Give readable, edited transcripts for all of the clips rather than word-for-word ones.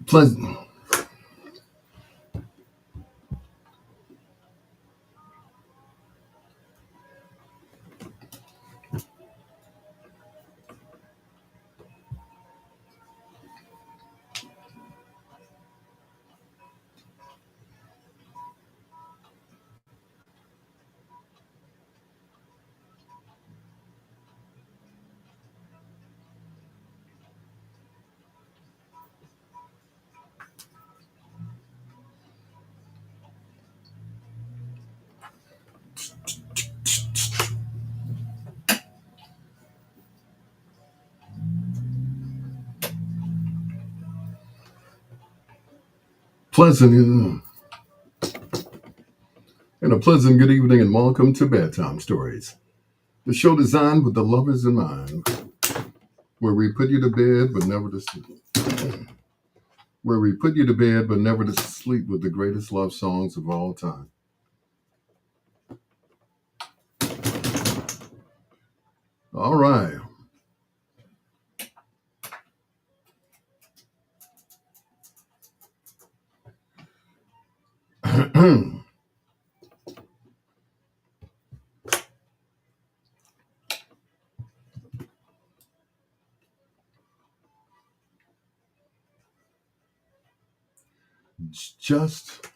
Pleasant. Pleasant and a pleasant good evening and welcome to Bedtime Stories, the show designed with the lovers in mind, where we put you to bed but never to sleep. Where we put you to bed but never to sleep with the greatest love songs of all time. All right. Just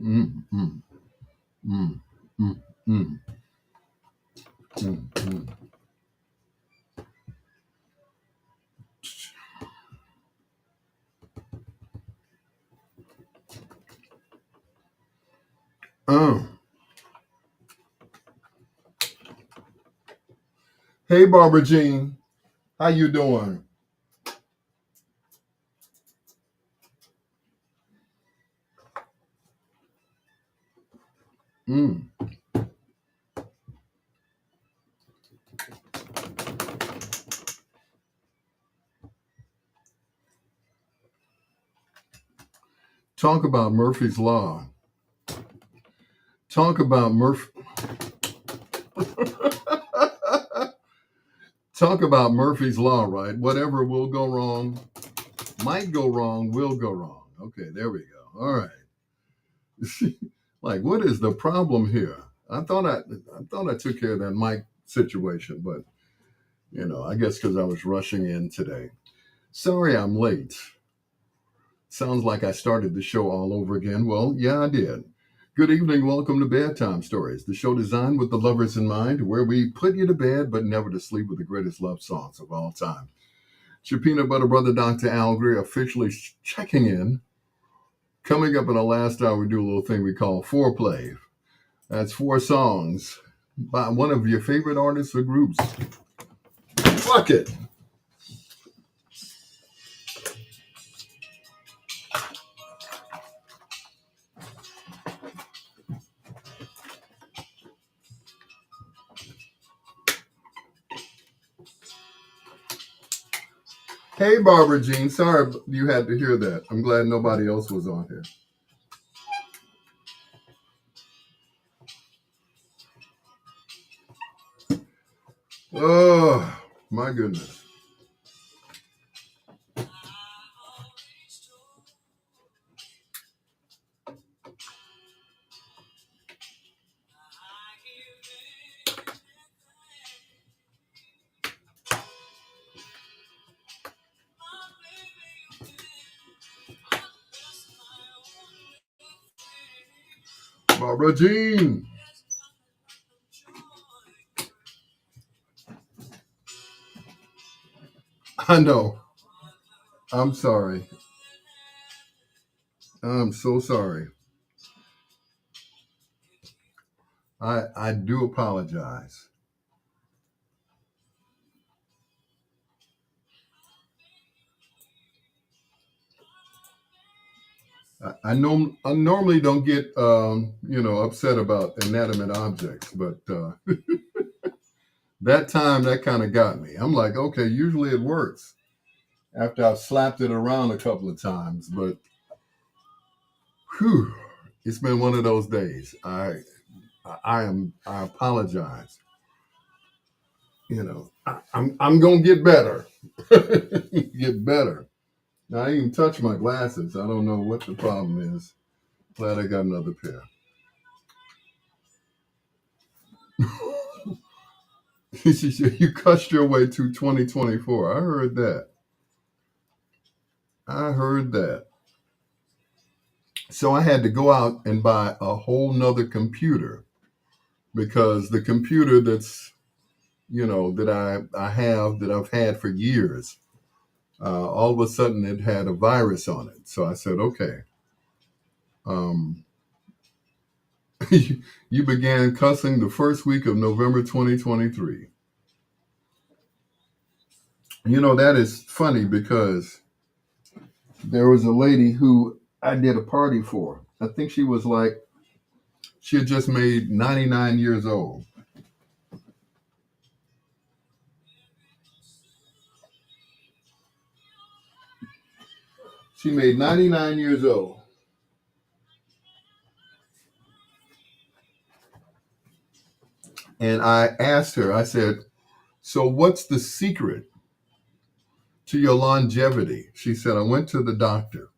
mm, mm, mm, mm, mm, mm, mm. Oh, hey Barbara Jean, how you doing? Mm. Talk about Murphy's Law. Talk about Murphy. Talk about Murphy's Law, right? Whatever will go wrong, might go wrong, will go wrong. Okay, there we go. All right. Like, what is the problem here? I thought I took care of that mic situation, but I guess because I was rushing in today. Sorry, I'm late. Sounds like I started the show all over again. Well, yeah, I did. Good evening. Welcome to Bedtime Stories, the show designed with the lovers in mind, where we put you to bed but never to sleep with the greatest love songs of all time. It's your peanut butter brother, Dr. Al Greer, officially checking in. Coming up in the last hour, we do a little thing we call foreplay. That's four songs by one of your favorite artists or groups. Fuck it. Hey, Barbara Jean. Sorry you had to hear that. I'm glad nobody else was on here. Oh, my goodness. Barbara Jean. I know. I'm sorry. I'm so sorry. I do apologize. I normally don't get upset about inanimate objects, but that time that kind of got me. I'm like, okay, usually it works after I've slapped it around a couple of times, but whew, it's been one of those days. I apologize. I'm gonna get better. Get better. Now I even touch my glasses. I don't know what the problem is. Glad I got another pair. She said, you cussed your way to 2024. I heard that. I heard that. So I had to go out and buy a whole nother computer because the computer that I have that I've had for years, all of a sudden it had a virus on it. So I said, okay, um, you began cussing the first week of November 2023. That is funny because there was a lady who I did a party for. I think she had just made 99 years old. She made 99 years old. And I asked her, I said, so what's the secret to your longevity? She said, I went to the doctor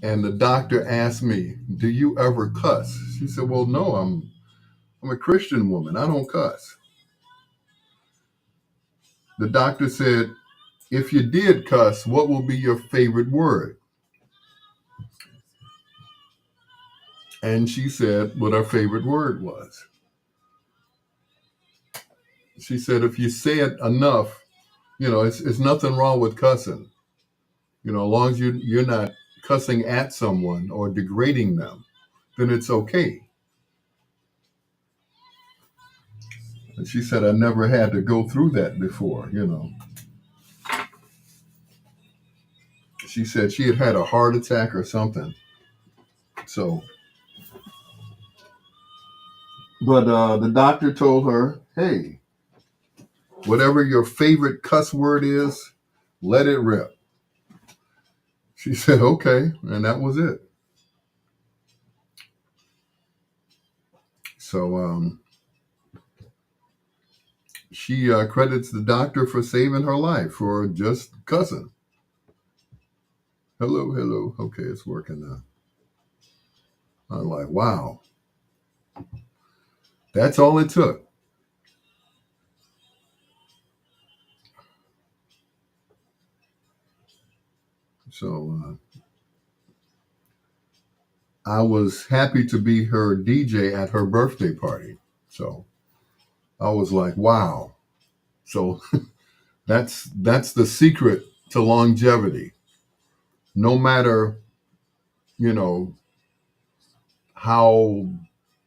and the doctor asked me, do you ever cuss? She said, well, no, I'm a Christian woman. I don't cuss. The doctor said, if you did cuss, what will be your favorite word? And she said what her favorite word was. She said, if you say it enough, it's nothing wrong with cussing. As long as you're not cussing at someone or degrading them, then it's okay. And she said, I never had to go through that before. She said she had a heart attack or something. So, but the doctor told her, hey, whatever your favorite cuss word is, let it rip. She said, okay. And that was it. So she credits the doctor for saving her life for just cussing. Hello, hello. Okay, it's working now. I'm like, wow, that's all it took. So I was happy to be her DJ at her birthday party. So I was like, wow. So that's the secret to longevity. No matter, you know, how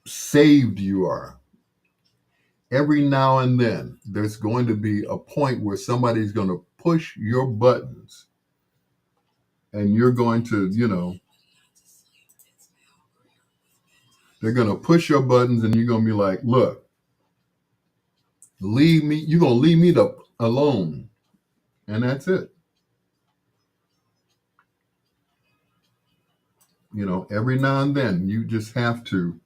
saved you are, every now and then there's going to be a point where somebody's going to push your buttons and you're going to, they're going to push your buttons and you're going to be like, look, leave me, you're going to leave me alone. And that's it. Every now and then you just have to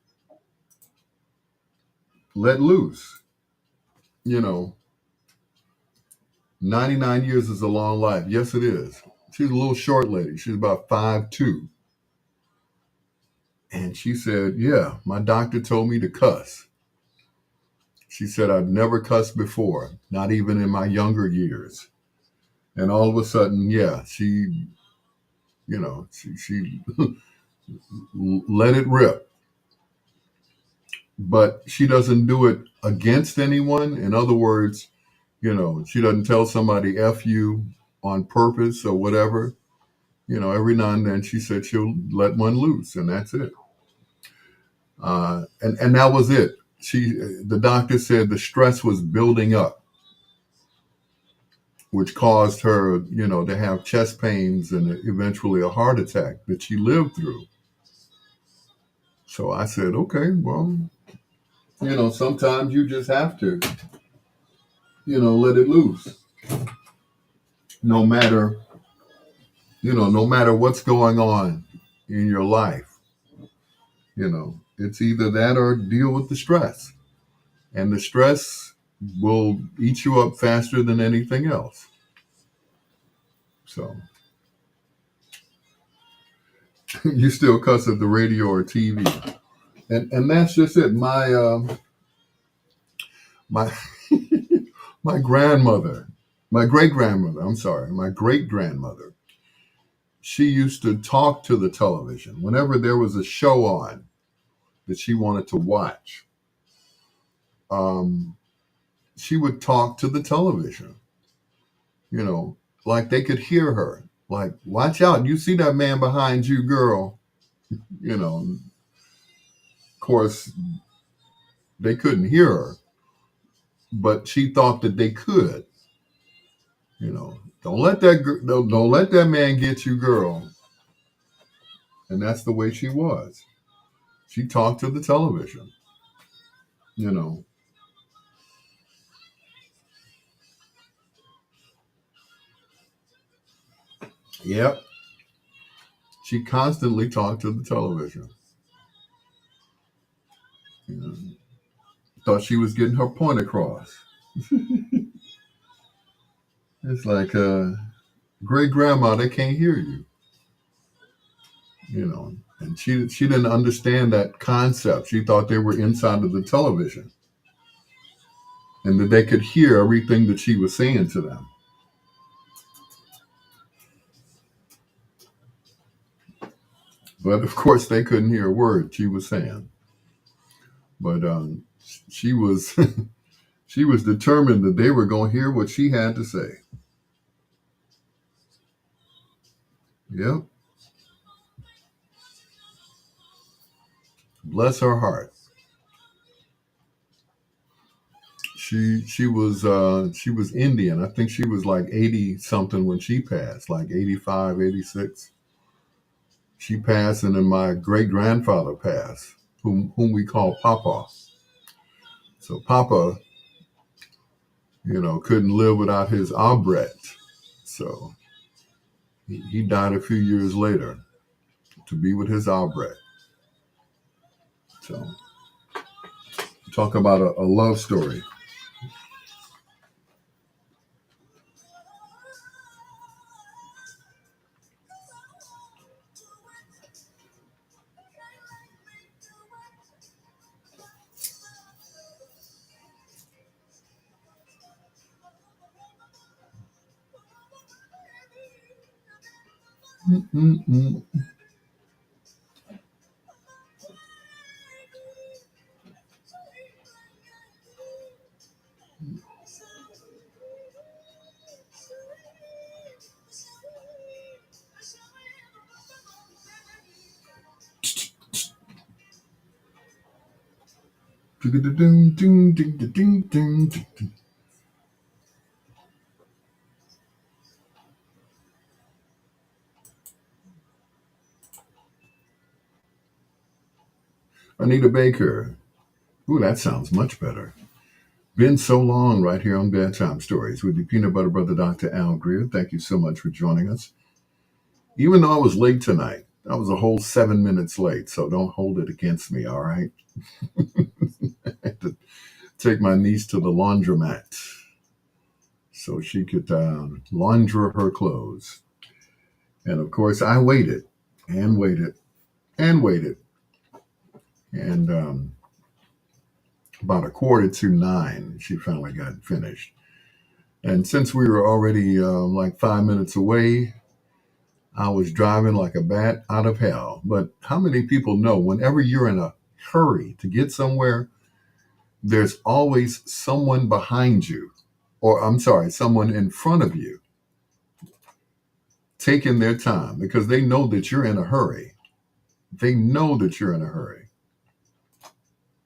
let loose. You know, 99 years is a long life. Yes, it is. She's a little short lady. She's about 5'2". And she said, yeah, my doctor told me to cuss. She said, I've never cussed before, not even in my younger years. And all of a sudden, yeah, she let it rip. But she doesn't do it against anyone. In other words, she doesn't tell somebody F you on purpose or whatever. Every now and then she said she'll let one loose, and that's it. And that was it. The doctor said the stress was building up. which caused her, to have chest pains and eventually a heart attack that she lived through. So I said, okay, well, sometimes you just have to, let it loose. No matter, no matter what's going on in your life, it's either that or deal with the stress. And the stress will eat you up faster than anything else. So you still cuss at the radio or TV. And that's just it. My my grandmother, my great grandmother, I'm sorry, my great grandmother, she used to talk to the television whenever there was a show on that she wanted to watch. Um, she would talk to the television, you know, like they could hear her. Like, watch out, you see that man behind you, girl. Of course, they couldn't hear her, but she thought that they could. Don't let don't let that man get you, girl. And that's the way she was. She talked to the television. You know. Yep. She constantly talked to the television. You know, thought she was getting her point across. It's like, great grandma, they can't hear you. And she didn't understand that concept. She thought they were inside of the television and that they could hear everything that she was saying to them. But of course, they couldn't hear a word she was saying. But she was she was determined that they were going to hear what she had to say. Yep. Bless her heart. She was Indian. I think she was like 80 something when she passed, like 85, 86. She passed, and then my great grandfather passed, whom we call Papa. So Papa, couldn't live without his Abret. So he died a few years later to be with his Abret. So talk about a love story. Mm-mm-mm. Anita Baker. Ooh, that sounds much better. Been so long right here on Bedtime Stories with your peanut butter brother, Dr. Al Greer. Thank you so much for joining us. Even though I was late tonight, I was a whole 7 minutes late, so don't hold it against me, all right? I had to take my niece to the laundromat so she could launder her clothes. And of course, I waited and waited and waited. And about 8:45, she finally got finished. And since we were already like 5 minutes away, I was driving like a bat out of hell. But how many people know whenever you're in a hurry to get somewhere, there's always someone behind you, or I'm sorry, someone in front of you taking their time because they know that you're in a hurry. They know that you're in a hurry.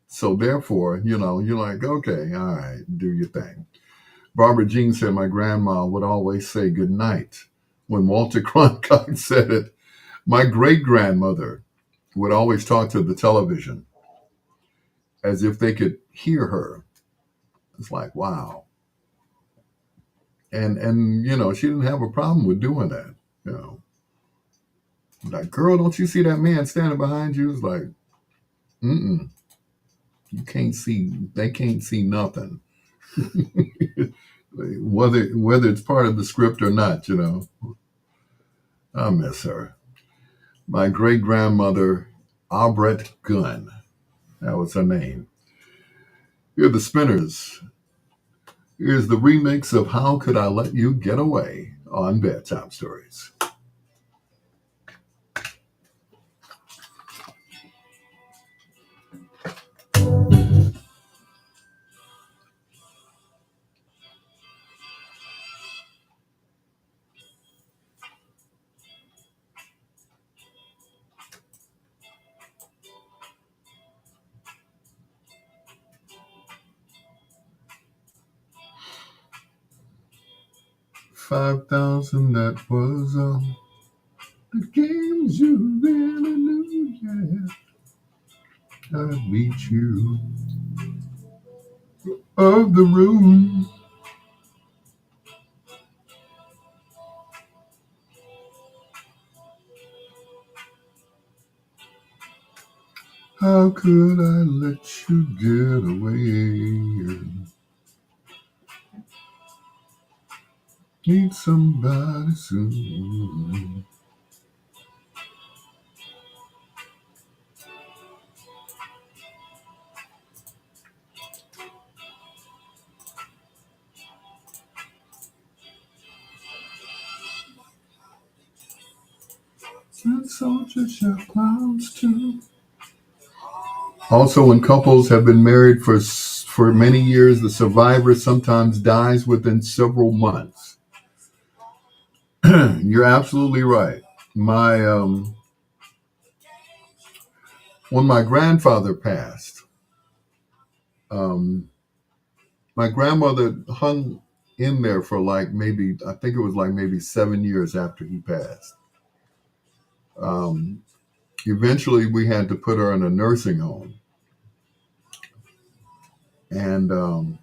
So therefore, you're like, okay, all right, do your thing. Barbara Jean said my grandma would always say good night when Walter Cronkite said it. My great grandmother would always talk to the television as if they could hear her. It's like, wow. And she didn't have a problem with doing that. You know, like, girl, don't you see that man standing behind you? It's like, mm-mm, you can't see. They can't see nothing, whether it's part of the script or not. I miss her. My great grandmother, Albret Gunn. That was her name. Here are the Spinners. Here's the remix of How Could I Let You Get Away on Bedtime Stories. 5,000, that was all the games you really knew, yeah. I'd beat you of the room. How could I let you get away? Need somebody soon. And soldiers have clowns too. Also, when couples have been married for many years, the survivor sometimes dies within several months. You're absolutely right. My When my grandfather passed, um, my grandmother hung in there for like maybe, I think it was like maybe 7 years after he passed. Um, Eventually, we had to put her in a nursing home, and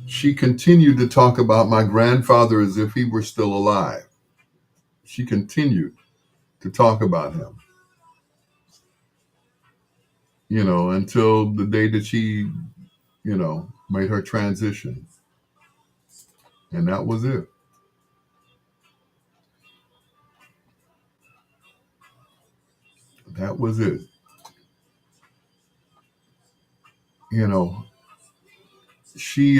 she continued to talk about my grandfather as if he were still alive. She continued to talk about him, until the day that she, made her transition. And that was it. That was it. You know, she,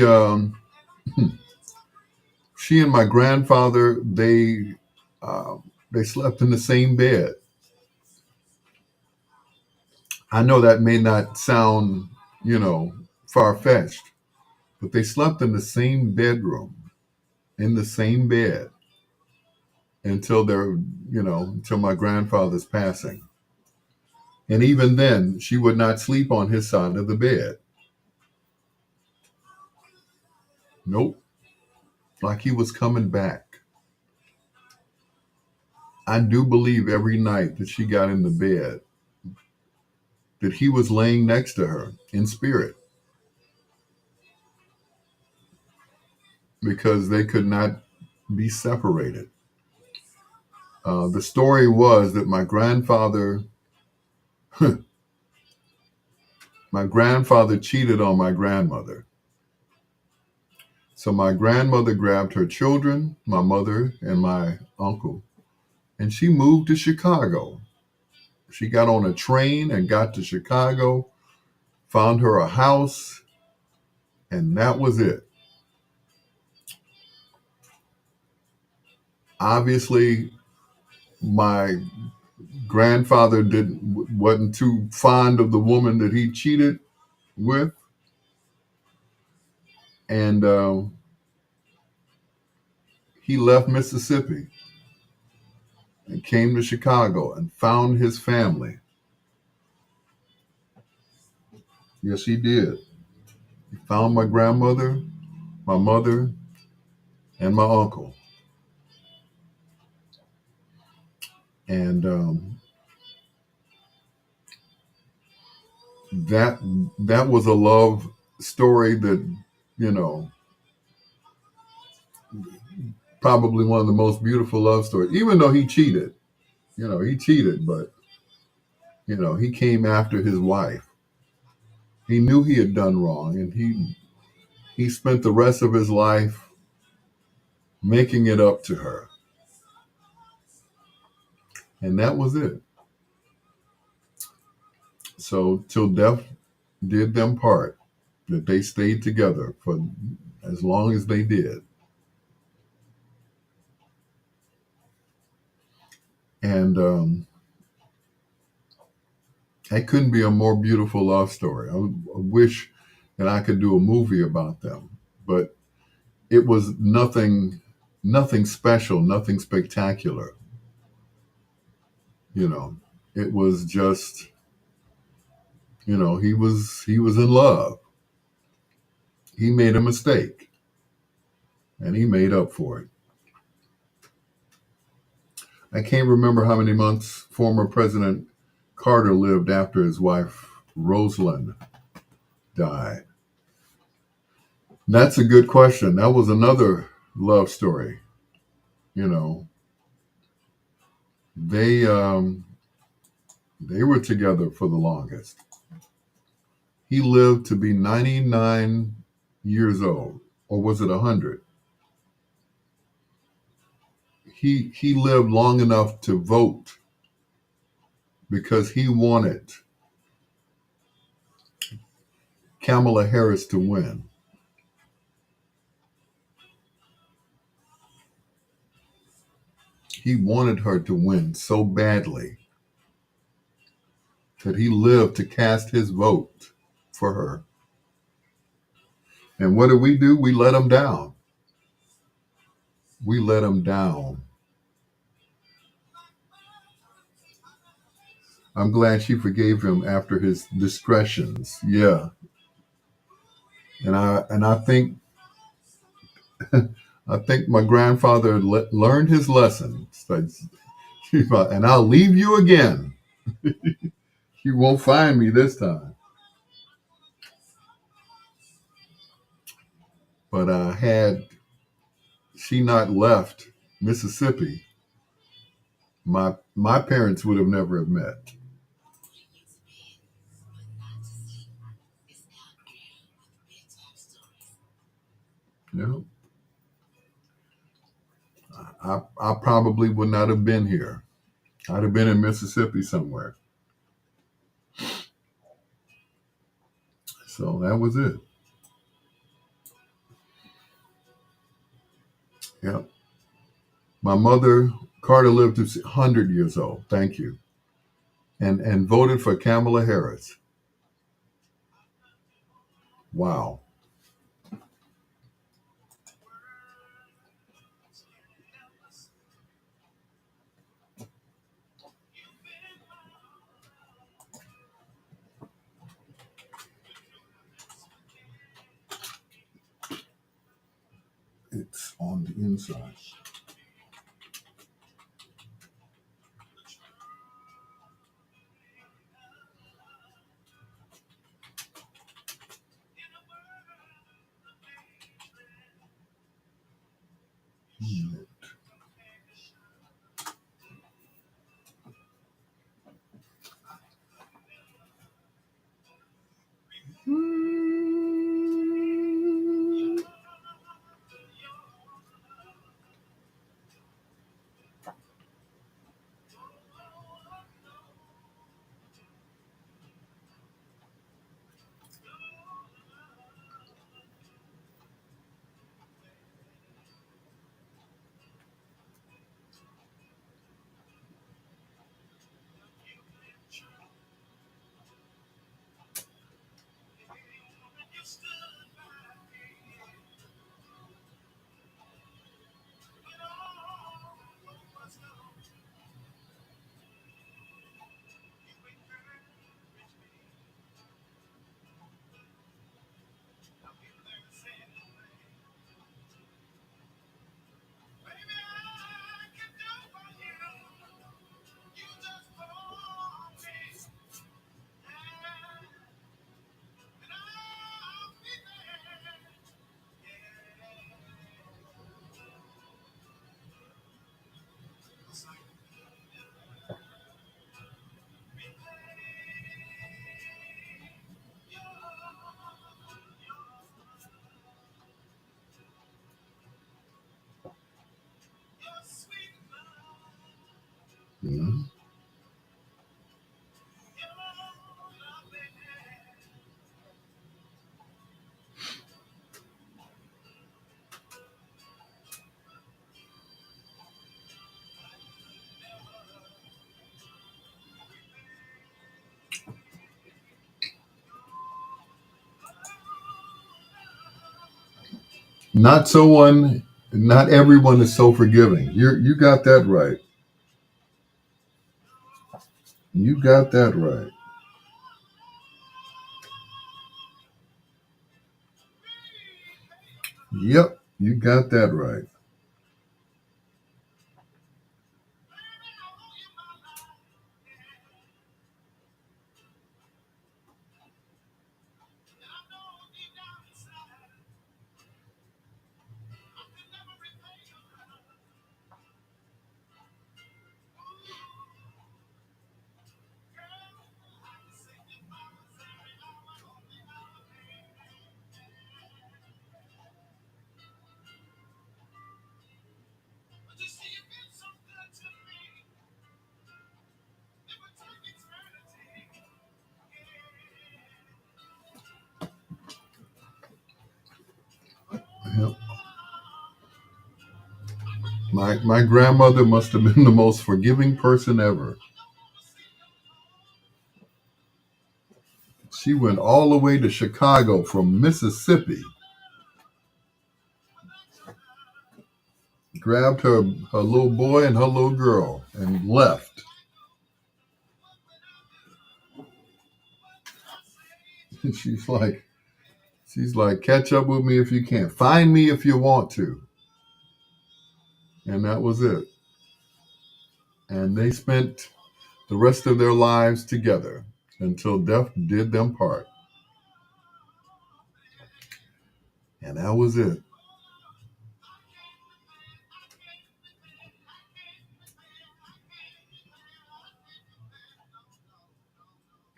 she and my grandfather, they slept in the same bed. I know that may not sound, far fetched, but they slept in the same bedroom, in the same bed until until my grandfather's passing. And even then, she would not sleep on his side of the bed. Nope. Like he was coming back. I do believe every night that she got in the bed that he was laying next to her in spirit, because they could not be separated. The story was that my grandfather cheated on my grandmother. So my grandmother grabbed her children, my mother and my uncle, and she moved to Chicago. She got on a train and got to Chicago, found her a house, and that was it. Obviously, my grandfather wasn't too fond of the woman that he cheated with, and he left Mississippi and came to Chicago and found his family. Yes, he did. He found my grandmother, my mother, and my uncle. And that that was a love story that, you know, probably one of the most beautiful love stories. Even though he cheated, he cheated, but he came after his wife. He knew he had done wrong, and he spent the rest of his life making it up to her, and that was it. So till death did them part, that they stayed together for as long as they did. And that couldn't be a more beautiful love story. I wish that I could do a movie about them, but it was nothing special, nothing spectacular. You know, it was just, he was in love. He made a mistake, and he made up for it. I can't remember how many months former President Carter lived after his wife Rosalind died. That's a good question. That was another love story. You know, they they were together for the longest. He lived to be 99 years old, or was it 100? He lived long enough to vote because he wanted Kamala Harris to win. He wanted her to win so badly that he lived to cast his vote for her. And what did we do? We let him down. We let him down. I'm glad she forgave him after his discretions. Yeah. And I think I think my grandfather learned his lessons. And I'll leave you again. You won't find me this time. But had she not left Mississippi, my parents would have never have met. You know, I probably would not have been here. I'd have been in Mississippi somewhere. So that was it. Yeah. My mother, Carter, lived to 100 years old. Thank you. And voted for Kamala Harris. Wow. It's on the inside. Mhm. Not so one, not everyone is so forgiving. You got that right. You got that right. Yep, you got that right. Yep. My grandmother must have been the most forgiving person ever. She went all the way to Chicago from Mississippi, grabbed her little boy and her little girl, and left. She's like, she's like, catch up with me if you can. Find me if you want to. And that was it. And they spent the rest of their lives together until death did them part. And that was it.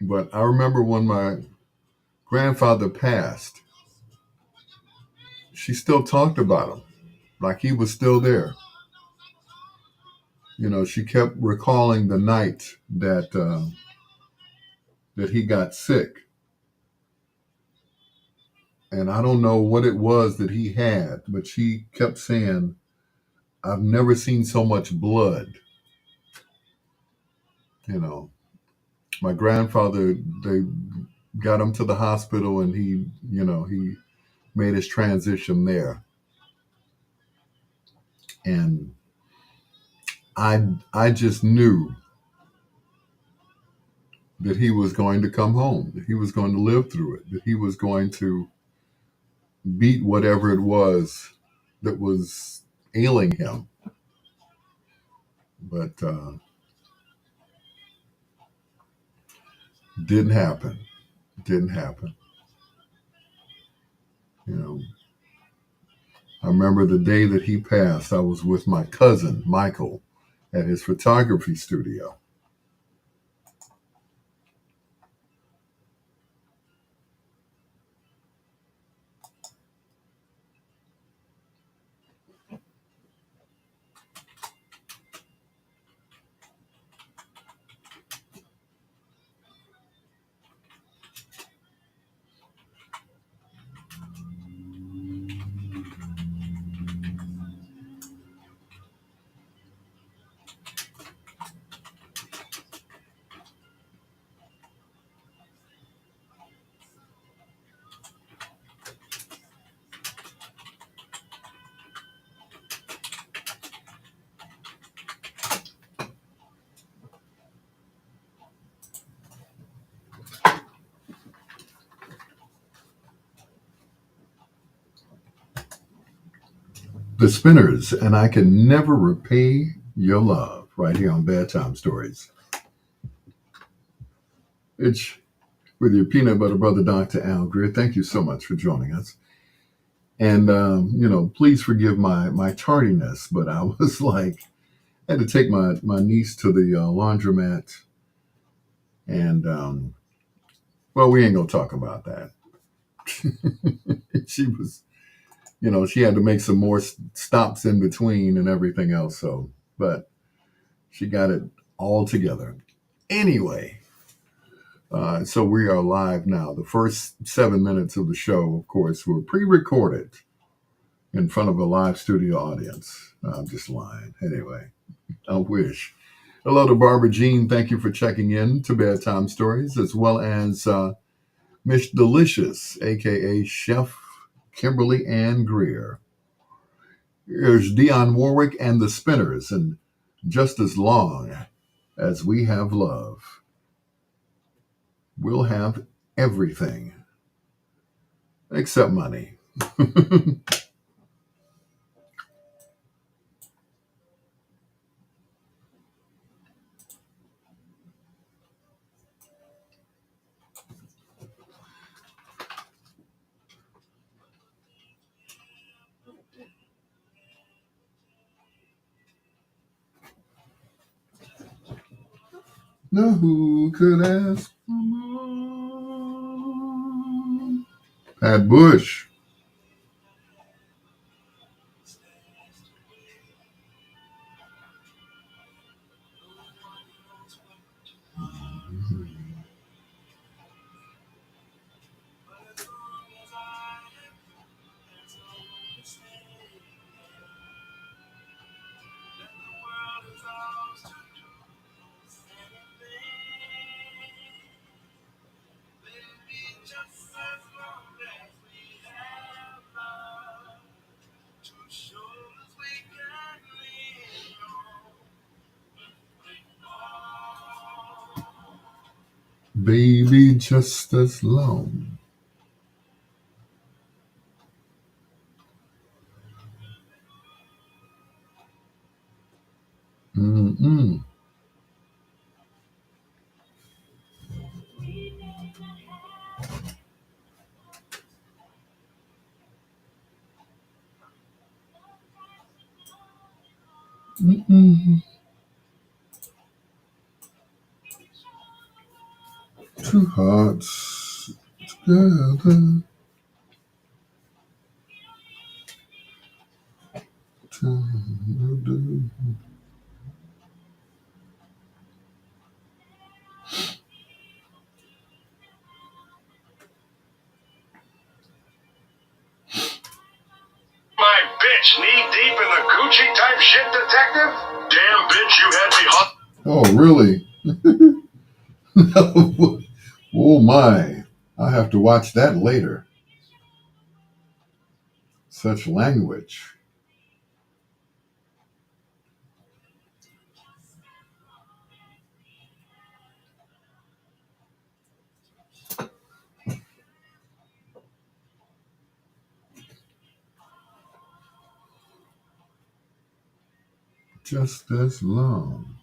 But I remember when my grandfather passed, she still talked about him like he was still there. You know, she kept recalling the night that he got sick, and I don't know what it was that he had, but she kept saying, "I've never seen so much blood." You know, my grandfather, they got him to the hospital, and he made his transition there, and I just knew that he was going to come home, that he was going to live through it, that he was going to beat whatever it was that was ailing him. But didn't happen. Didn't happen. You know, I remember the day that he passed, I was with my cousin, Michael, at his photography studio. The Spinners, and I can never repay your love, right here on Bedtime Stories. It's with your peanut butter brother, Dr. Al Greer. Thank you so much for joining us. And, please forgive my tardiness, but I was like, I had to take my niece to the laundromat. And, well, we ain't going to talk about that. She was, she had to make some more stops in between and everything else. So, but she got it all together. Anyway, so we are live now. The first 7 minutes of the show, of course, were pre-recorded in front of a live studio audience. I'm just lying. Anyway, I wish. Hello to Barbara Jean. Thank you for checking in to Bedtime Stories, as well as Miss Delicious, aka Chef Kimberly Ann Greer. Here's Dionne Warwick and the Spinners, and just as long as we have love, we'll have everything except money. Now who could ask for more? Pat Bush. Baby, just as long. Mm-mm. Mm-mm. Two hearts together. My bitch knee deep in the Gucci type shit, detective? Damn bitch, you had me hot. Oh, really? Oh, my. I have to watch that later. Such language. Just as long.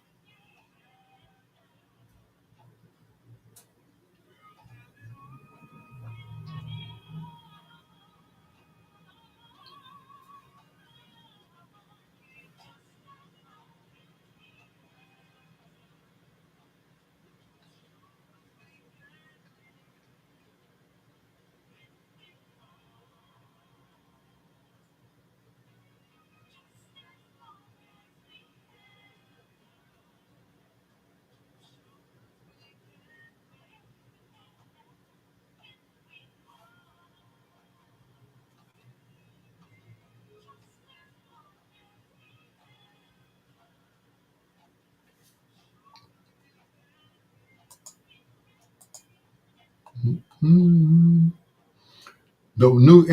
Mm. The new,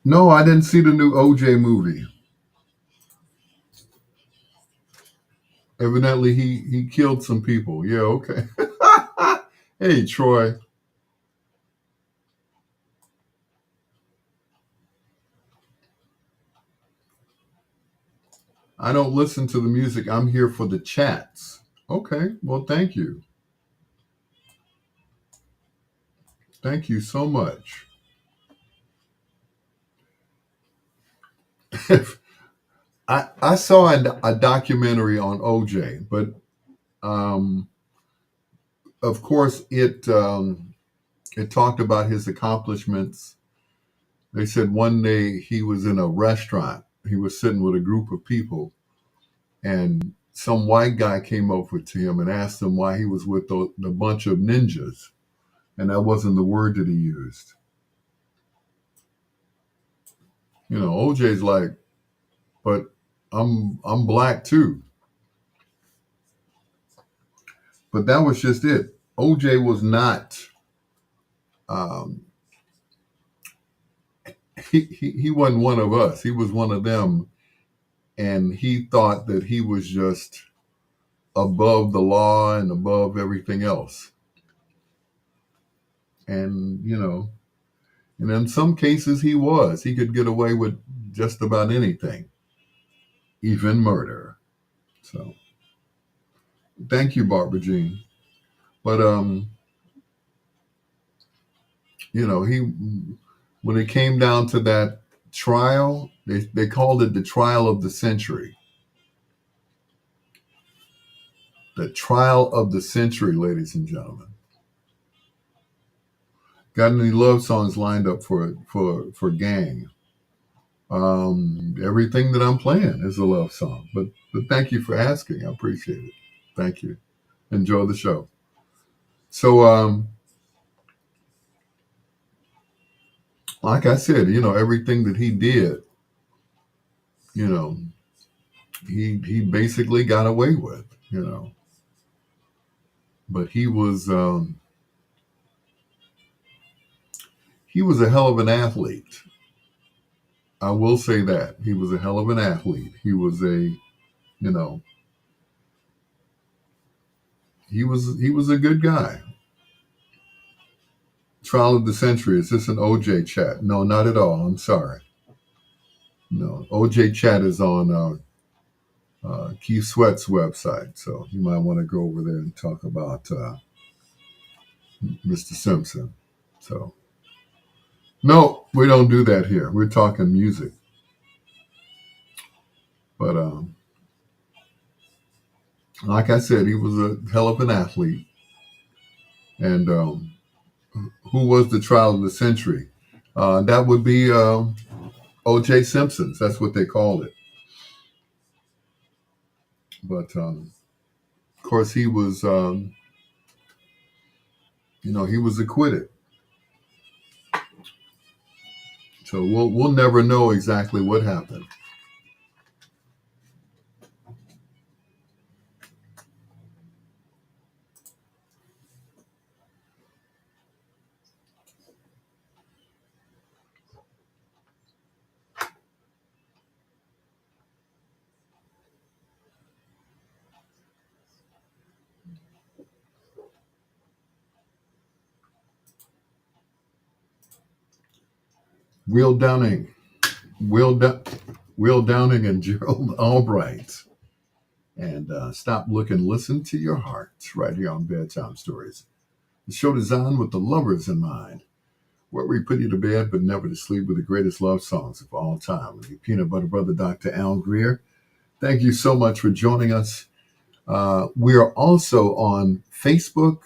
no, I didn't see the new OJ movie. Evidently, he killed some people. Yeah, okay. Hey, Troy. I don't listen to the music. I'm here for the chats. Okay, well, thank you. Thank you so much. I saw a documentary on OJ, but um, of course it talked about his accomplishments. They said one day he was in a restaurant. He was sitting with a group of people, and some white guy came over to him and asked him why he was with the bunch of ninjas, and that wasn't the word that he used. OJ's like, but I'm black too. But that was just it. OJ was not. Um, he wasn't one of us. He was one of them, and he thought that he was just above the law and above everything else. And and in some cases he was. He could get away with just about anything, even murder. So thank you, Barbara Jean. But he when it came down to that trial, they called it the trial of the century. The trial of the century, ladies and gentlemen. Got any love songs lined up for Gang? Everything that I'm playing is a love song. But thank you for asking. I appreciate it. Thank you. Enjoy the show. So like I said, everything that he did, you know, he basically got away with. But he was a hell of an athlete. I will say that. He was a hell of an athlete. You know, he was a good guy. Trial of the century. Is this an OJ chat? No, not at all. I'm sorry. No, OJ chat is on Keith Sweat's website, so you might want to go over there and talk about Mr. Simpson. So, no, we don't do that here. We're talking music. But like I said, he was a hell of an athlete. And who was the trial of the century? That would be O.J. Simpson's. That's what they called it. But of course, he was, he was acquitted. So we'll never know exactly what happened. Will Downing, Will, da- Will Downing, and Gerald Albright. And stop, look, and listen to your heart right here on Bedtime Stories. The show designed with the lovers in mind, where we put you to bed but never to sleep with the greatest love songs of all time. With your peanut butter brother, Dr. Al Greer. Thank you so much for joining us. We are also on Facebook,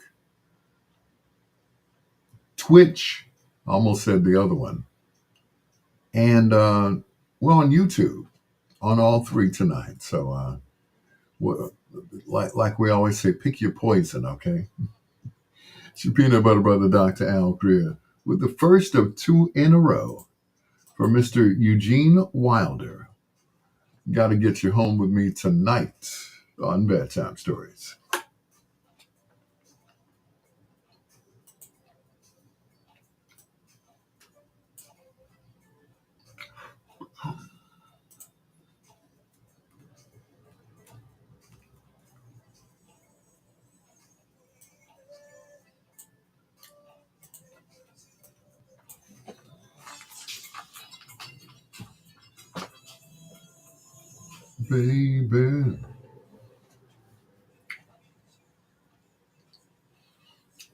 Twitch, I almost said the other one, and we're on YouTube, on all three tonight. So, like we always say, pick your poison, okay? It's your peanut butter brother, Dr. Al Greer, with the first of two in a row for Mr. Eugene Wilder. Got to get you home with me tonight on Bedtime Stories. Baby.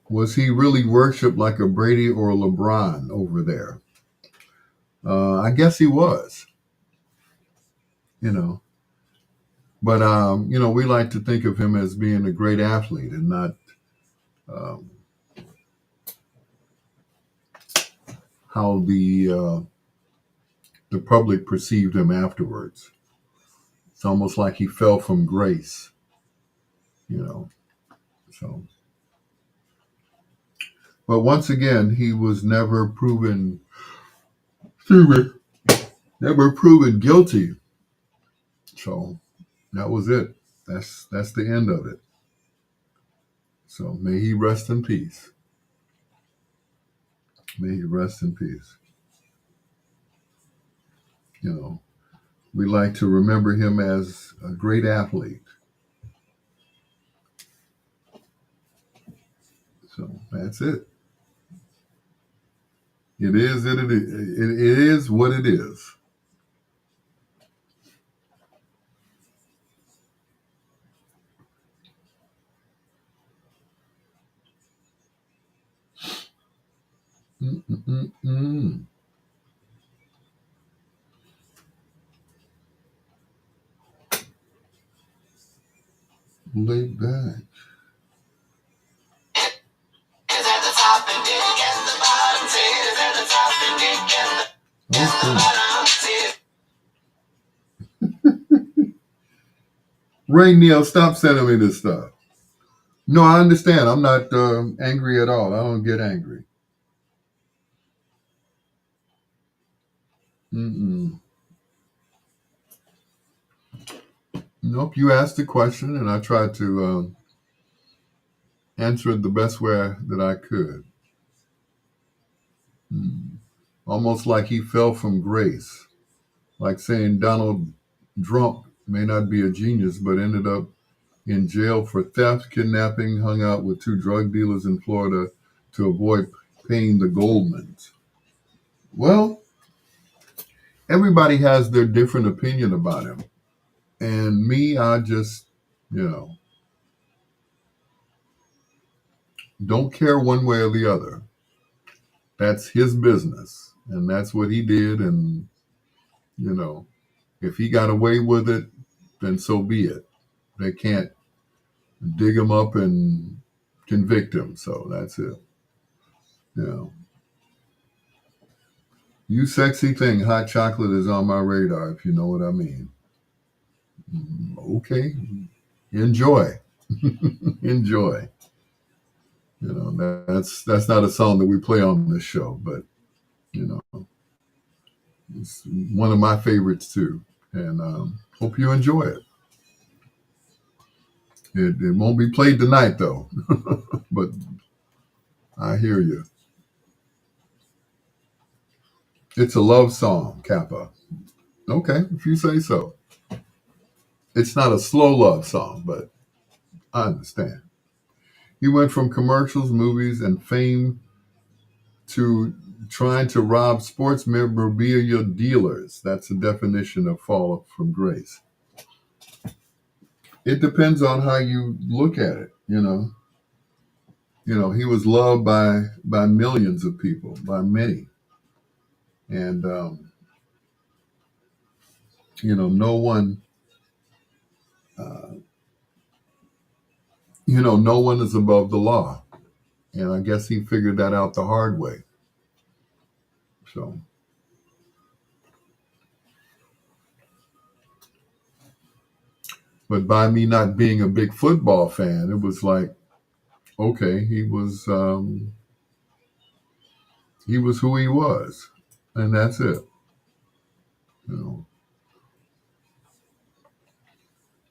Was he really worshipped like a Brady or a LeBron over there? I guess he was, you know. But, we like to think of him as being a great athlete and not um, how the public perceived him afterwards. It's almost like he fell from grace, you know. So, but once again, he was never proven, excuse me, never proven guilty. So that was it. That's the end of it. So may he rest in peace. May he rest in peace. You know, we like to remember him as a great athlete. So that's it. It is what it is. Mm-mm-mm-mm. Laid back. Okay. Ray Neal, stop sending me this stuff. No, I understand. I'm not angry at all. I don't get angry. Mm-mm. Nope. You asked a question, and I tried to answer it the best way that I could. Mm. Almost like he fell from grace, like saying Donald Trump may not be a genius, but ended up in jail for theft, kidnapping, hung out with two drug dealers in Florida to avoid paying the Goldmans. Well, everybody has their different opinion about him. And me, I just, you know, don't care one way or the other. That's his business. And that's what he did. And, you know, if he got away with it, then so be it. They can't dig him up and convict him. So that's it. You know, you sexy thing, hot chocolate is on my radar, if you know what I mean. Okay, enjoy, enjoy. You know, that's not a song that we play on this show, but you know, it's one of my favorites too, and hope you enjoy it. It won't be played tonight though, but I hear you. It's a love song, Kappa. Okay, if you say so. It's not a slow love song, but I understand. He went from commercials, movies, and fame to trying to rob sports memorabilia dealers. That's the definition of fall from grace. It depends on how you look at it. He was loved by millions of people, by many, and no one, uh, no one is above the law, and I guess he figured that out the hard way. So, but by me not being a big football fan, it was like, okay, he was who he was, and that's it. You know,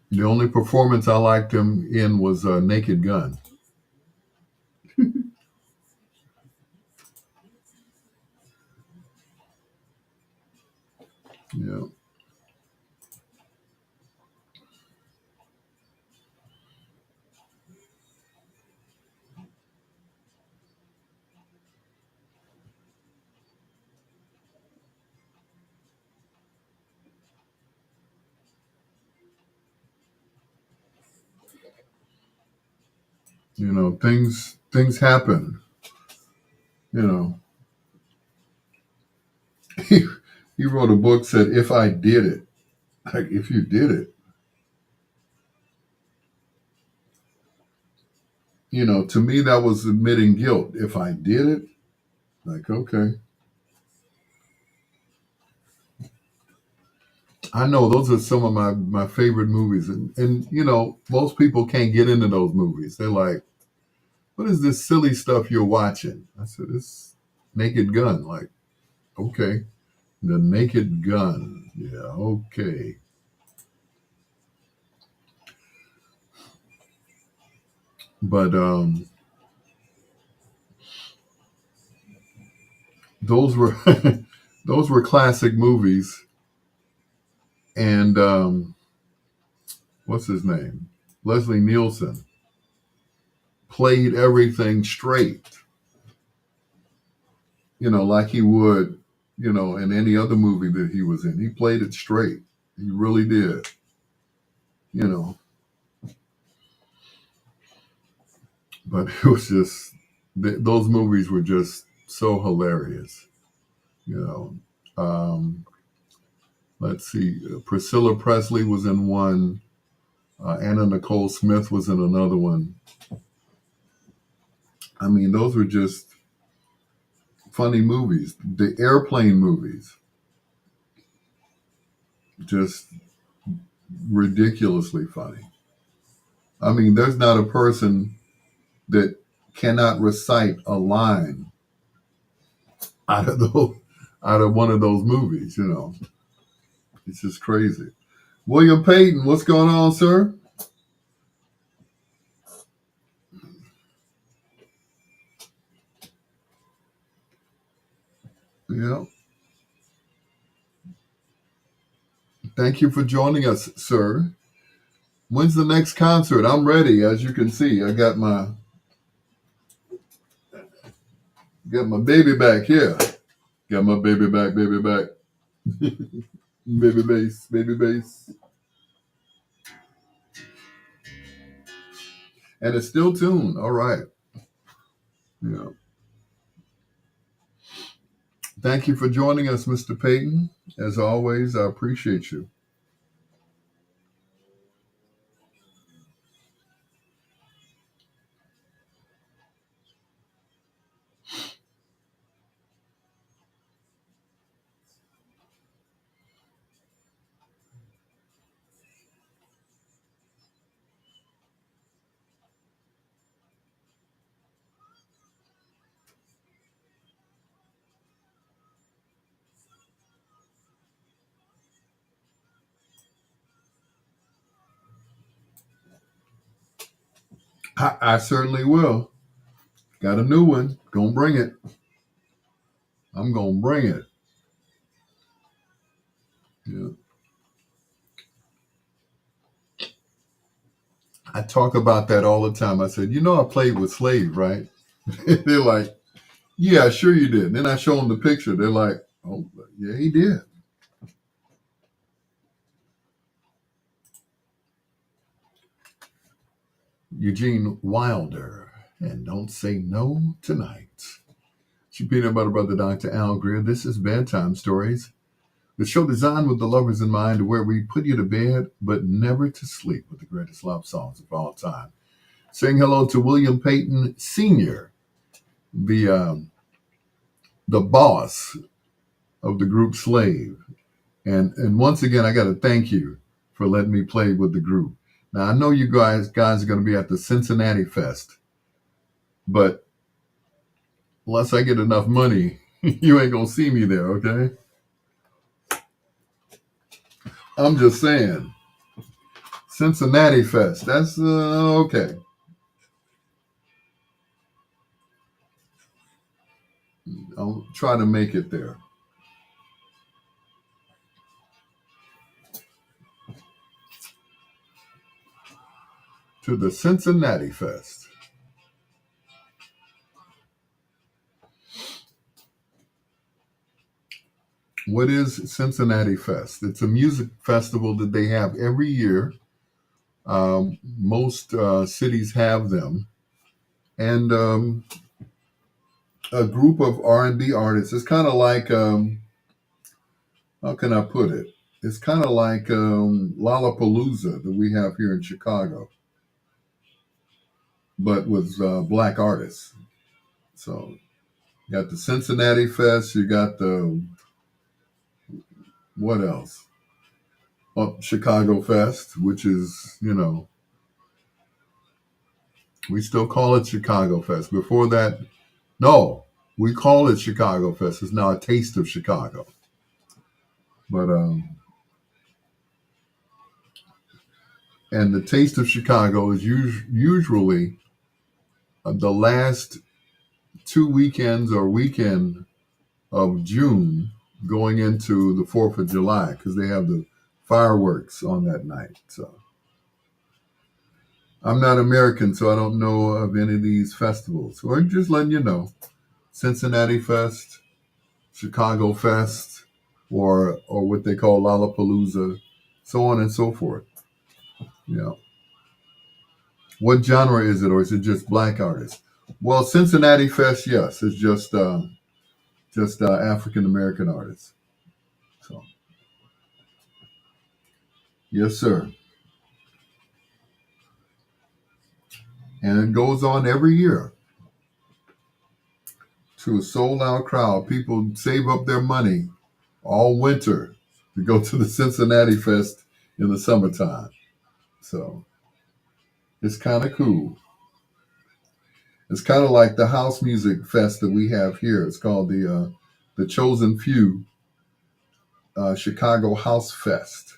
the only performance I liked him in was Naked Gun. Yeah, things happen. You know, he, he wrote a book said, "If I did it," like if you did it, to me that was admitting guilt. If I did it, like okay, I know those are some of my favorite movies, and you know most people can't get into those movies. They're like, "What is this silly stuff you're watching?" I said, "It's Naked Gun." Like, okay, the Naked Gun. Yeah, okay. But those were those were classic movies. And what's his name? Leslie Nielsen played everything straight, you know, like he would, you know, in any other movie that he was in. He played it straight. He really did, you know. But it was just, those movies were just so hilarious, you know. Um, let's see, Priscilla Presley was in one, Anna Nicole Smith was in another one. I mean, those were just funny movies. The airplane movies, just ridiculously funny. I mean, there's not a person that cannot recite a line out of those, out of one of those movies. You know, it's just crazy. William Payton, what's going on, sir? Yeah, thank you for joining us, sir. When's the next concert? I'm ready, as you can see. I got my baby back here. Got my baby back, baby back, baby bass, baby bass, and it's still tuned. All right. Yeah. Thank you for joining us, Mr. Payton. As always, I appreciate you. I certainly will. Got a new one. Gonna bring it. I'm gonna bring it. Yeah. I talk about that all the time. I said, you know, I played with Slave, right? They're like, yeah, sure you did. And then I show them the picture. They're like, oh, yeah, he did. Eugene Wilder. And don't say no tonight. It's your peanut butter brother, Dr. Al Greer. This is Bedtime Stories, the show designed with the lovers in mind, where we put you to bed, but never to sleep, with the greatest love songs of all time. Saying hello to William Payton Sr., the the boss of the group Slave. And once again, I got to thank you for letting me play with the group. Now I know you guys are going to be at the Cincinnati Fest, but unless I get enough money, you ain't gonna see me there. Okay? I'm just saying, Cincinnati Fest. That's okay. I'll try to make it there. To the Cincinnati Fest. What is Cincinnati Fest? It's a music festival that they have every year. Most cities have them, and a group of R&B artists. It's kind of like how can I put it? It's kind of like Lollapalooza that we have here in Chicago, but with black artists. So you got the Cincinnati Fest. You got the what else? Chicago Fest, which is, we still call it Chicago Fest. Before that, no, we call it Chicago Fest. It's now a taste of Chicago. But and the taste of Chicago is usually the last 2 weekends or weekend of June going into the 4th of July because they have the fireworks on that night. So I'm not American, so I don't know of any of these festivals. So I'm just letting you know. Cincinnati Fest, Chicago Fest, or what they call Lollapalooza, so on and so forth. Yeah. What genre is it, or is it just black artists? Well, Cincinnati Fest, yes, it's just African American artists. So yes, sir. And it goes on every year to a sold out crowd. People save up their money all winter to go to the Cincinnati Fest in the summertime. So it's kind of cool. It's kind of like the house music fest that we have here. It's called the Chosen Few Chicago House Fest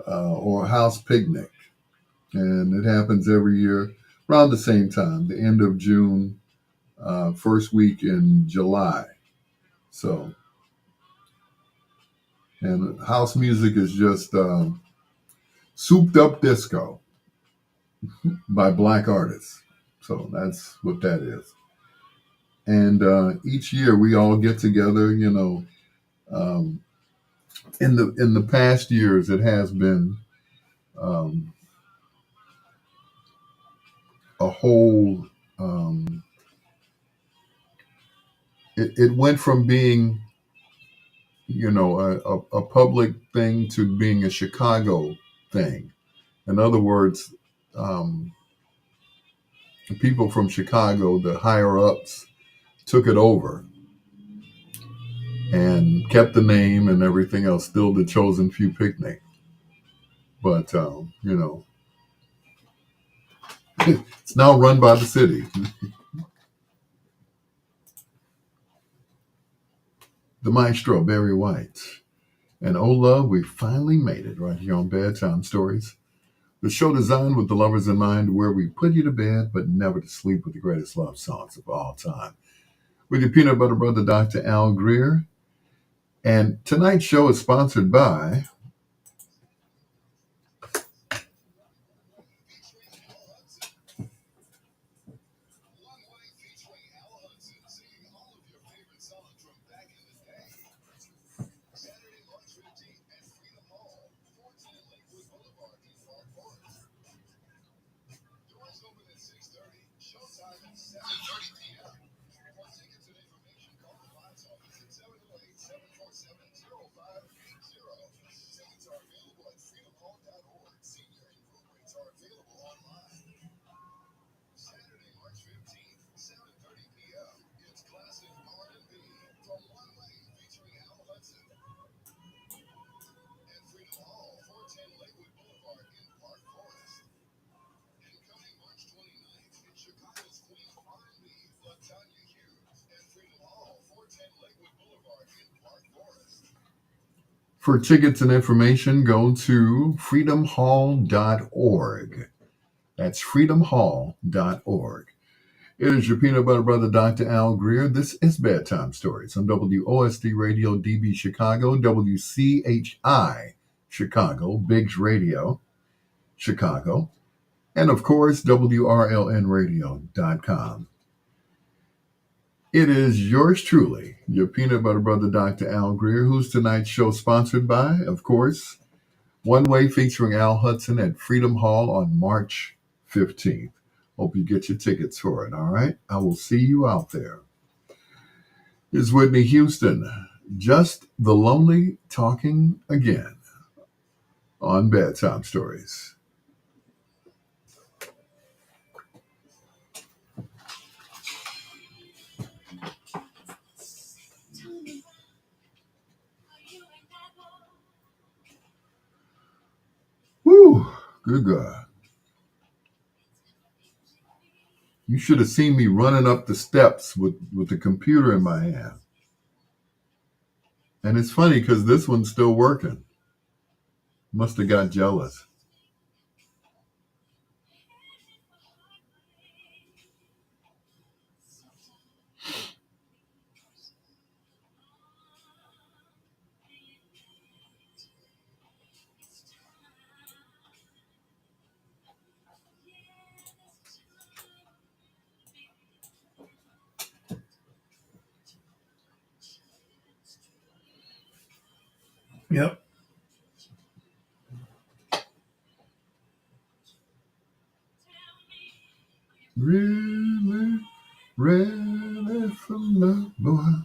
or House Picnic, and it happens every year around the same time, the end of June, first week in July. So, and house music is just souped up disco by black artists. So that's what that is. And each year we all get together. Um, in the past years, it has been um, a whole. Um, it went from being, a public thing to being a Chicago thing. In other words, um, the people from Chicago, the higher ups, took it over and kept the name and everything else. Still the Chosen Few Picnic, but it's now run by the city. The maestro Barry White. And oh love, we finally made it right here on Bedtime Stories. The show designed with the lovers in mind, where we put you to bed but never to sleep with the greatest love songs of all time. With your peanut butter brother, Dr. Al Greer. And tonight's show is sponsored by For tickets and information, go to freedomhall.org. That's freedomhall.org. It is your peanut butter brother, Dr. Al Greer. This is Bedtime Stories on WOSD Radio DB Chicago, WCHI Chicago, Biggs Radio Chicago, and of course, WRLNradio.com. It is yours truly, your peanut butter brother, Dr. Al Greer, who's tonight's show sponsored by, of course, One Way featuring Al Hudson at Freedom Hall on March 15th. Hope you get your tickets for it, all right? I will see you out there. Here's Whitney Houston, Just the Lonely talking again on Bedtime Stories. Good God. You should have seen me running up the steps with the computer in my hand. And it's funny because this one's still working. Must have got jealous. Yep. Really, really from love, boy.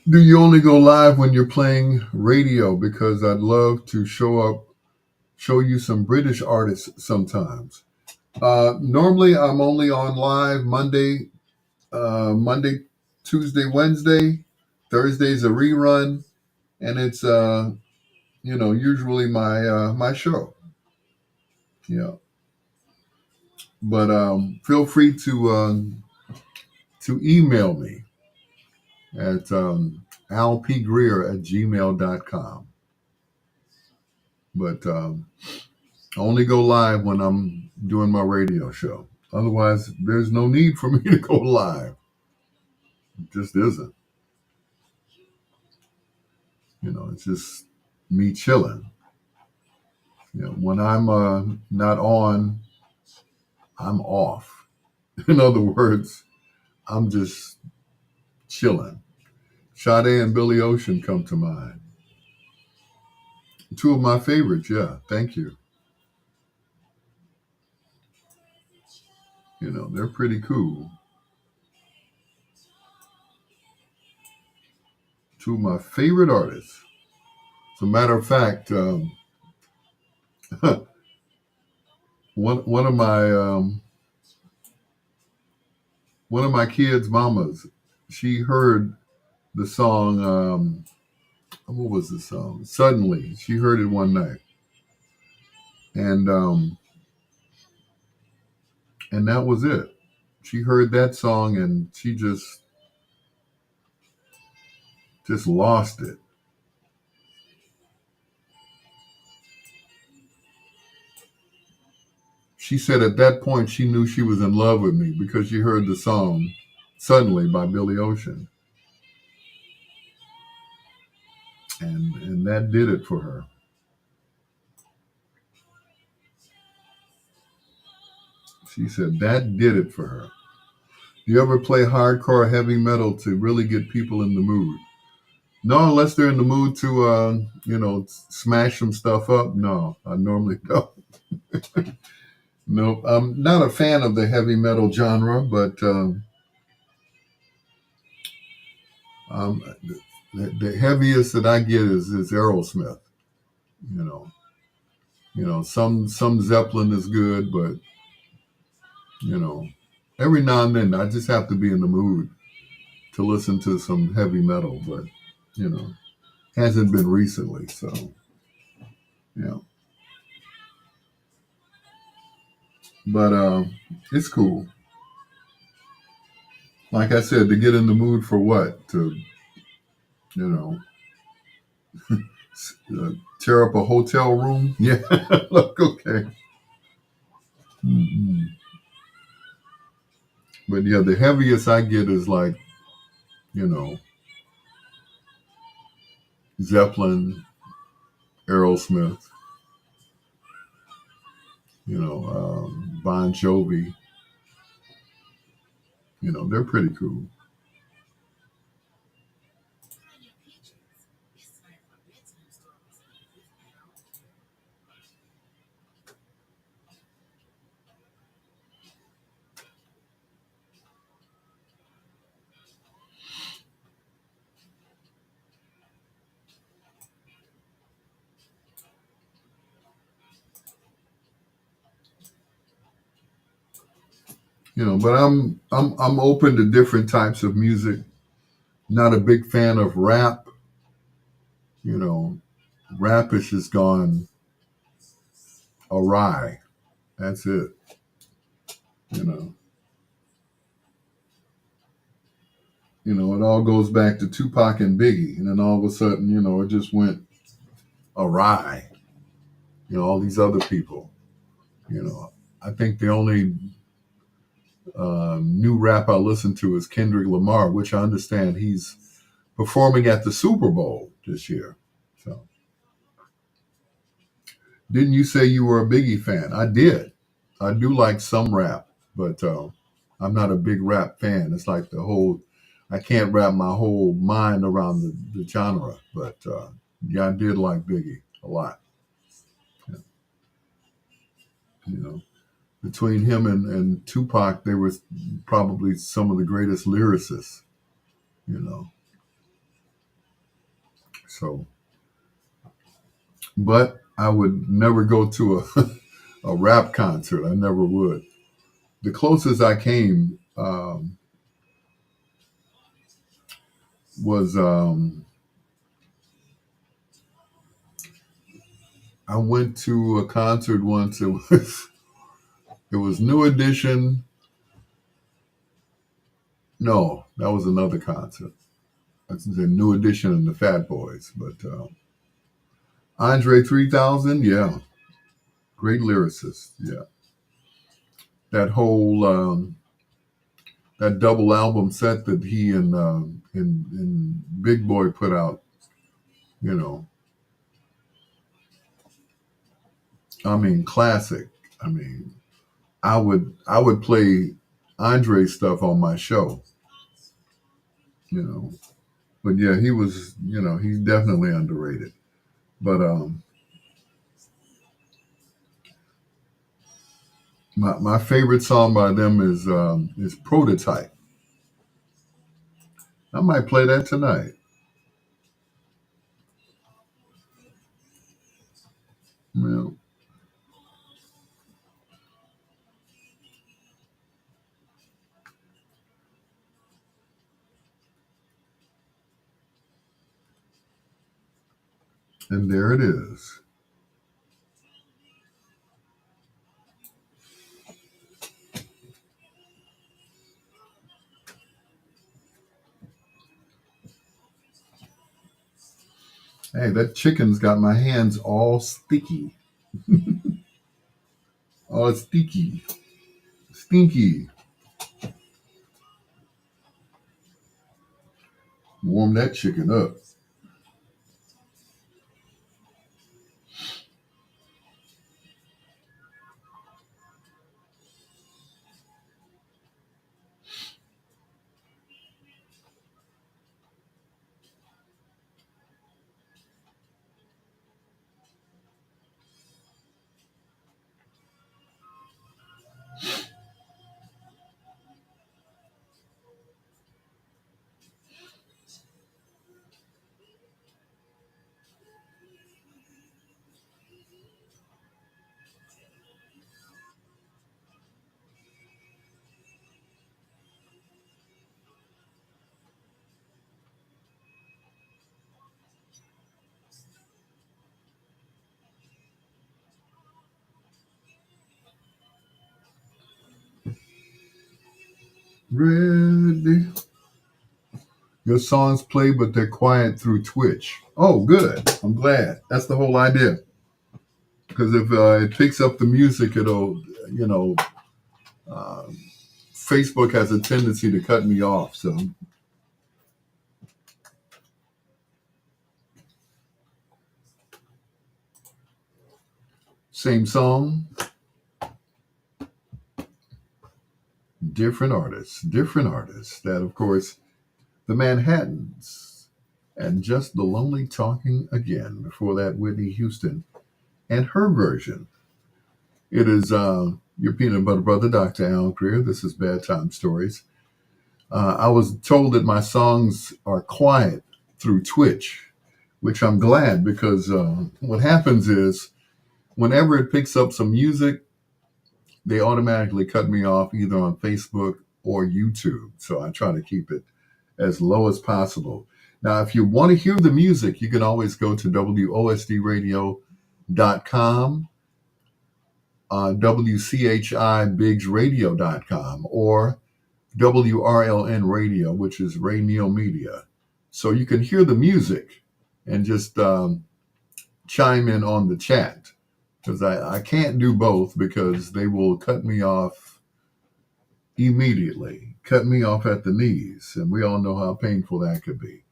Do you only go live when you're playing radio? Because I'd love to show you some British artists sometimes. Normally, I'm only on live Monday, Tuesday, Wednesday. Thursday's a rerun, and it's usually my show. Yeah, but feel free to email me at alpgreer@gmail.com. But I only go live when I'm doing my radio show. Otherwise, there's no need for me to go live. It just isn't. It's just me chilling. When I'm not on, I'm off. In other words, I'm just chilling. Sade and Billy Ocean come to mind. Two of my favorites, yeah. Thank you. They're pretty cool. Two of my favorite artists. As a matter of fact, one of my kids' mamas, she heard the song. What was the song? Suddenly, she heard it one night, and that was it. She heard that song, and she just lost it. She said at that point she knew she was in love with me because she heard the song "Suddenly" by Billy Ocean, and that did it for her. She said that did it for her. Do you ever play hardcore heavy metal to really get people in the mood? No, unless they're in the mood to, smash some stuff up. No, I normally don't. No, I'm not a fan of the heavy metal genre, but um, the heaviest that I get is Aerosmith. You know, some Zeppelin is good, but you know, every now and then I just have to be in the mood to listen to some heavy metal. But you know, hasn't been recently, so yeah. But it's cool. Like I said, to get in the mood for what? To you know, tear up a hotel room? Yeah, look, okay. Mm-mm. But yeah, the heaviest I get is like, you know, Zeppelin, Aerosmith, Bon Jovi. They're pretty cool. But I'm open to different types of music. Not a big fan of rap. You know, rap has just gone awry. That's it. You know, it all goes back to Tupac and Biggie, and then all of a sudden, it just went awry. All these other people. I think the only new rap I listen to is Kendrick Lamar, which I understand he's performing at the Super Bowl this year. So, didn't you say you were a Biggie fan? I did. I do like some rap, but I'm not a big rap fan. It's like I can't wrap my whole mind around the genre. But yeah, I did like Biggie a lot. Yeah, you know, between him and Tupac, they were probably some of the greatest lyricists. You know, so but I would never go to a rap concert. I never would. The closest I came was I went to a concert once. It was New Edition. No, that was another concert. That's the New Edition and the Fat Boys. But Andre 3000, yeah, great lyricist. Yeah, that whole that double album set that he and Big Boy put out. You know, I mean, classic. I mean, I would play Andre stuff on my show. You know, but yeah, he was. He's definitely underrated. But my favorite song by them is Prototype. I might play that tonight. You know, and there it is. Hey, that chicken's got my hands all sticky. All sticky. Stinky. Warm that chicken up. Ready. Your songs play, but they're quiet through Twitch. Oh, good. I'm glad. That's the whole idea. Because if it picks up the music, it'll, you know, uh, Facebook has a tendency to cut me off. So, same song, different artists, different artists. That, of course, the Manhattans, and Just the Lonely Talking Again. Before that, Whitney Houston and her version. It is your peanut butter brother, Dr. Al Greer. This is Bedtime Stories. I was told that my songs are quiet through Twitch, which I'm glad because what happens is whenever it picks up some music, they automatically cut me off either on Facebook or YouTube. So I try to keep it as low as possible. Now, if you want to hear the music, you can always go to WOSDradio.com, WCHIBiggsRadio.com, or WRLN Radio, which is Ray Neal Media. So you can hear the music and just chime in on the chat, because I can't do both because they will cut me off immediately, cut me off at the knees, and we all know how painful that could be.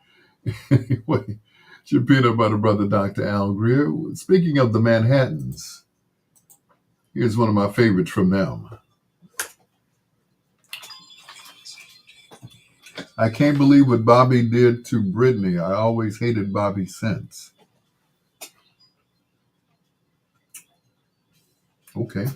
Anyway, it's your peanut butter brother, Dr. Al Greer. Speaking of the Manhattans, here's one of my favorites from them. I can't believe what Bobby did to Brittany. I always hated Bobby since. Okay.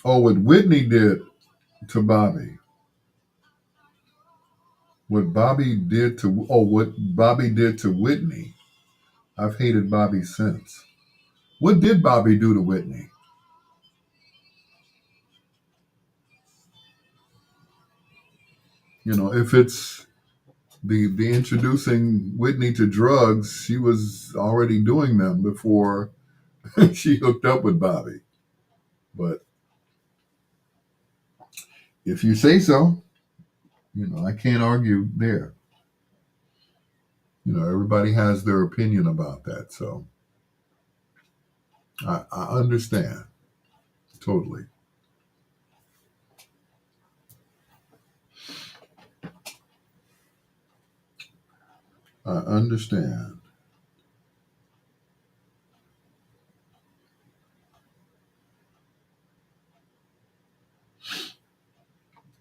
Oh, what Whitney did to Bobby. What Bobby did to Whitney. I've hated Bobby since. What did Bobby do to Whitney? You know, if it's the introducing Whitney to drugs, she was already doing them before she hooked up with Bobby. But if you say so, I can't argue there. Everybody has their opinion about that. So I understand totally. I understand.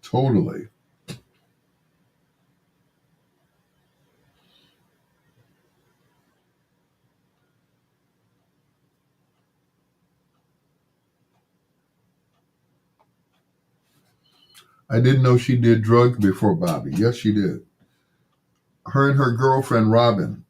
Totally. I didn't know she did drugs before Bobby. Yes, she did. Her and her girlfriend, Robin.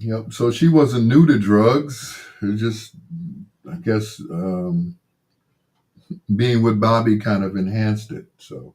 Yep. So she wasn't new to drugs. It just, I guess, being with Bobby kind of enhanced it. So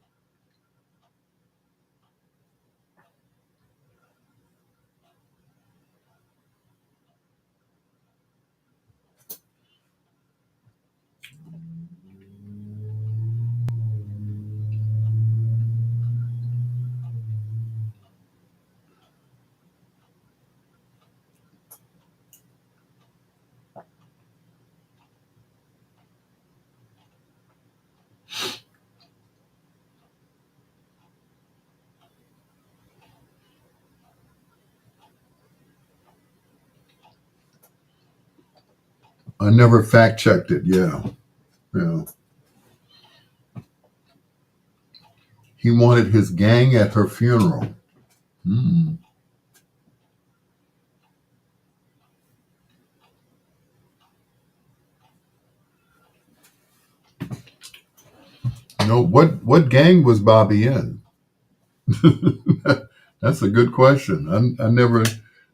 I never fact checked it. Yeah. Yeah. He wanted his gang at her funeral. Hmm. What gang was Bobby in? That's a good question. I never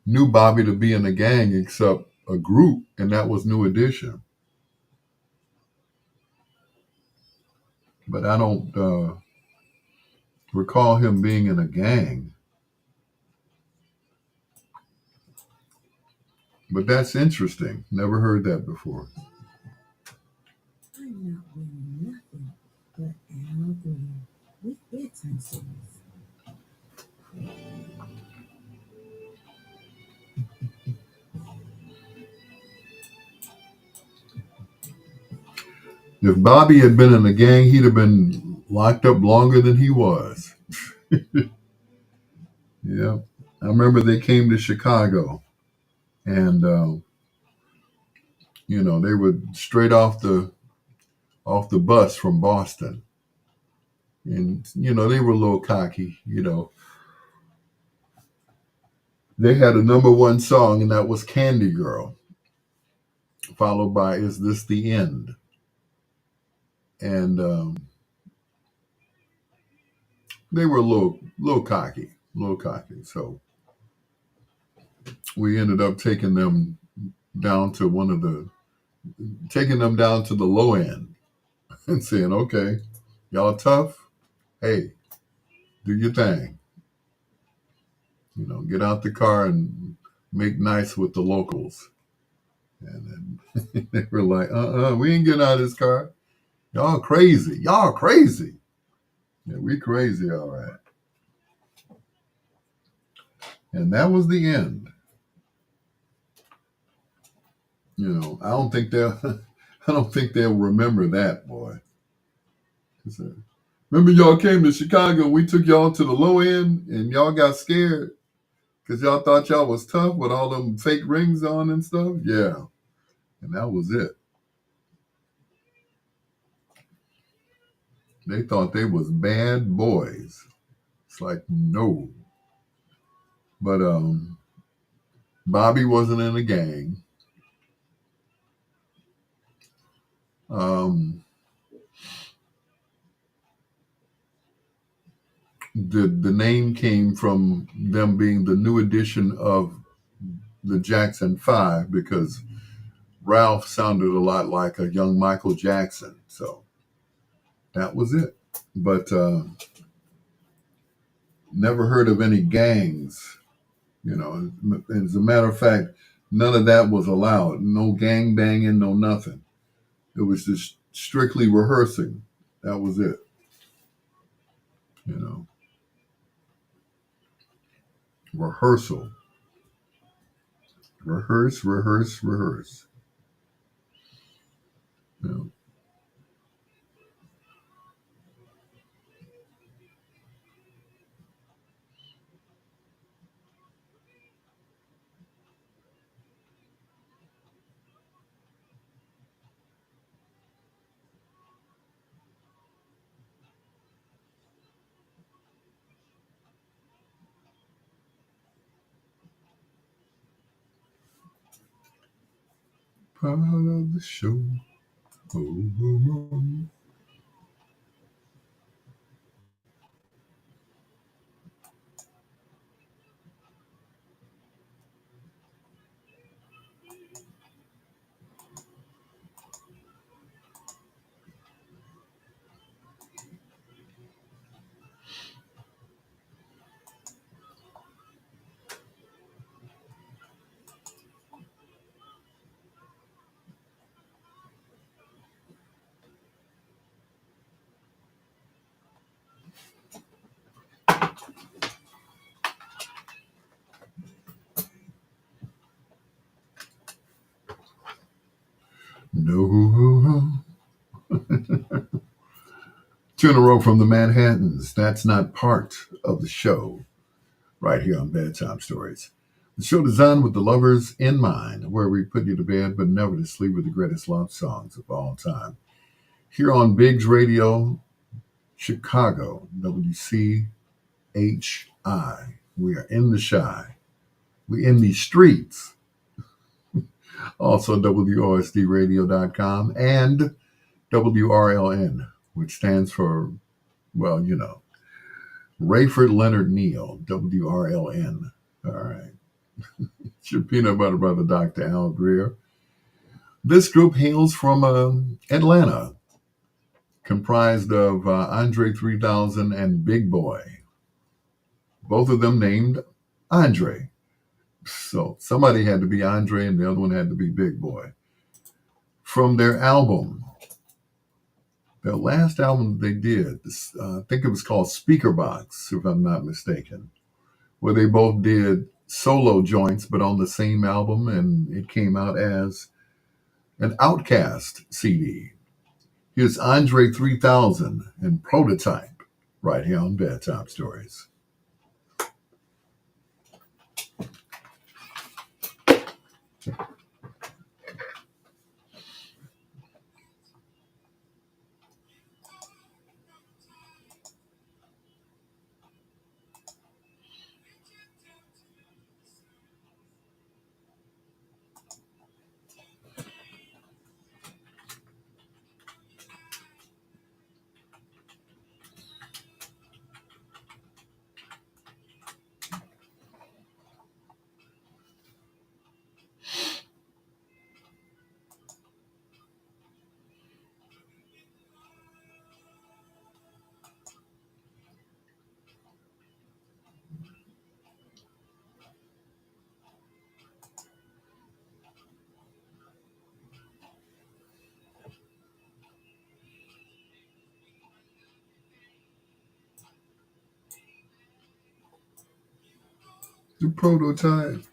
knew Bobby to be in a gang except a group, and that was New Edition. But I don't recall him being in a gang. But that's interesting. Never heard that before. I'm not wearing nothing but Al Greer with bedtime stories. If Bobby had been in the gang, he'd have been locked up longer than he was. Yeah. I remember they came to Chicago and, they were straight off the bus from Boston. And, they were a little cocky, They had a number one song, and that was Candy Girl, followed by Is This the End? And they were a little cocky. So we ended up down to taking them down to the low end and saying, okay, y'all tough. Hey, do your thing. Get out the car and make nice with the locals. And then they were like, we ain't getting out of this car. Y'all crazy. Y'all crazy. Yeah, we crazy, all right. And that was the end. I don't think they'll I don't think they'll remember that, boy. Remember y'all came to Chicago, we took y'all to the low end and y'all got scared because y'all thought y'all was tough with all them fake rings on and stuff? Yeah. And that was it. They thought they was bad boys. It's like, no. But Bobby wasn't in a gang. Um, the name came from them being the new edition of the Jackson Five because Ralph sounded a lot like a young Michael Jackson. So that was it. But never heard of any gangs. As a matter of fact, none of that was allowed. No gang banging, no nothing. It was just strictly rehearsing. That was it. You know, rehearsal. Rehearse, rehearse, rehearse. You know. Part of the show. Oh, oh, oh. No. Two in a row from the Manhattans. That's not part of the show right here on Bedtime Stories. The show designed with the lovers in mind, where we put you to bed but never to sleep with the greatest love songs of all time. Here on Biggs Radio, Chicago, WCHI. We are in the shy. We in these streets. Also WOSDradio.com and WRLN, which stands for, well, Rayford Leonard Neal, WRLN. All right. It's your peanut butter brother, Dr. Al Greer. This group hails from Atlanta, comprised of Andre 3000 and Big Boy, both of them named Andre. So somebody had to be Andre and the other one had to be Big Boy. From their last album they did, I think it was called Speaker Box, if I'm not mistaken, where they both did solo joints, but on the same album, and it came out as an Outcast CD. Here's Andre 3000 and Prototype right here on Bedtime Stories. The Prototype.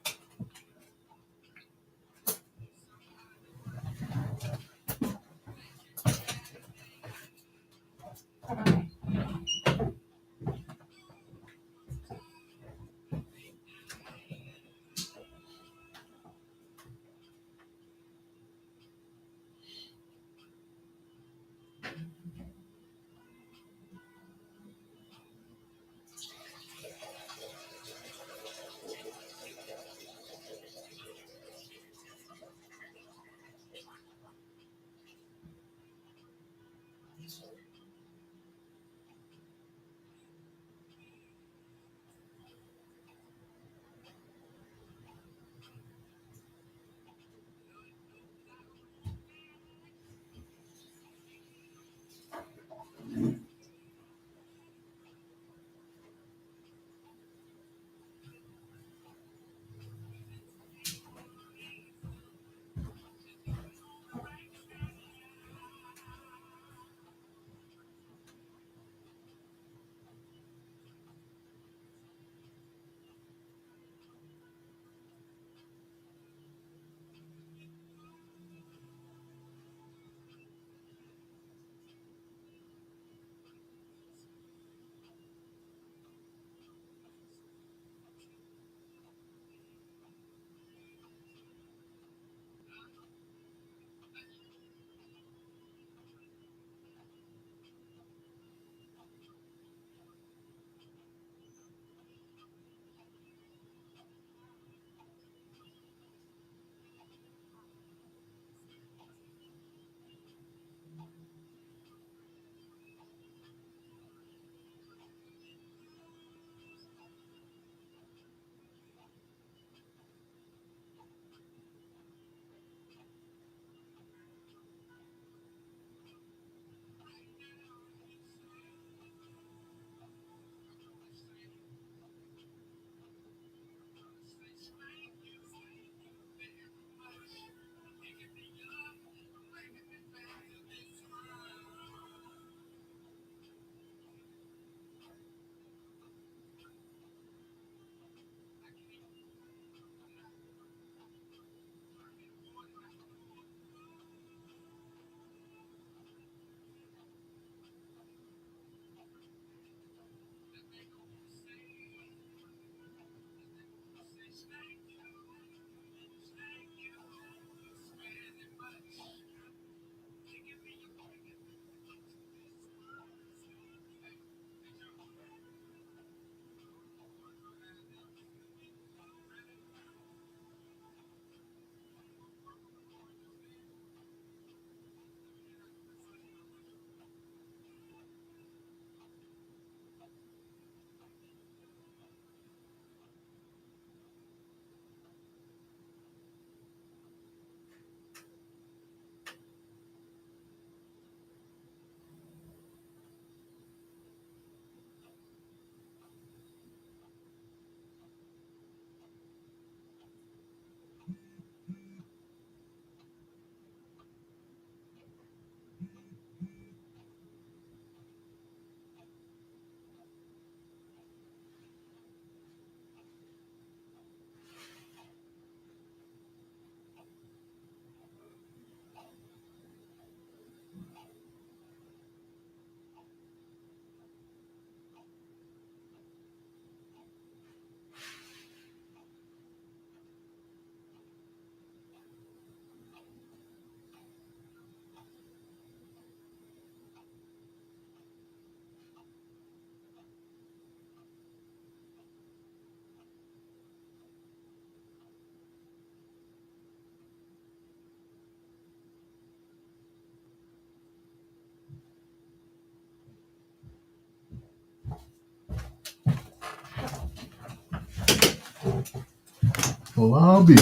Lobby.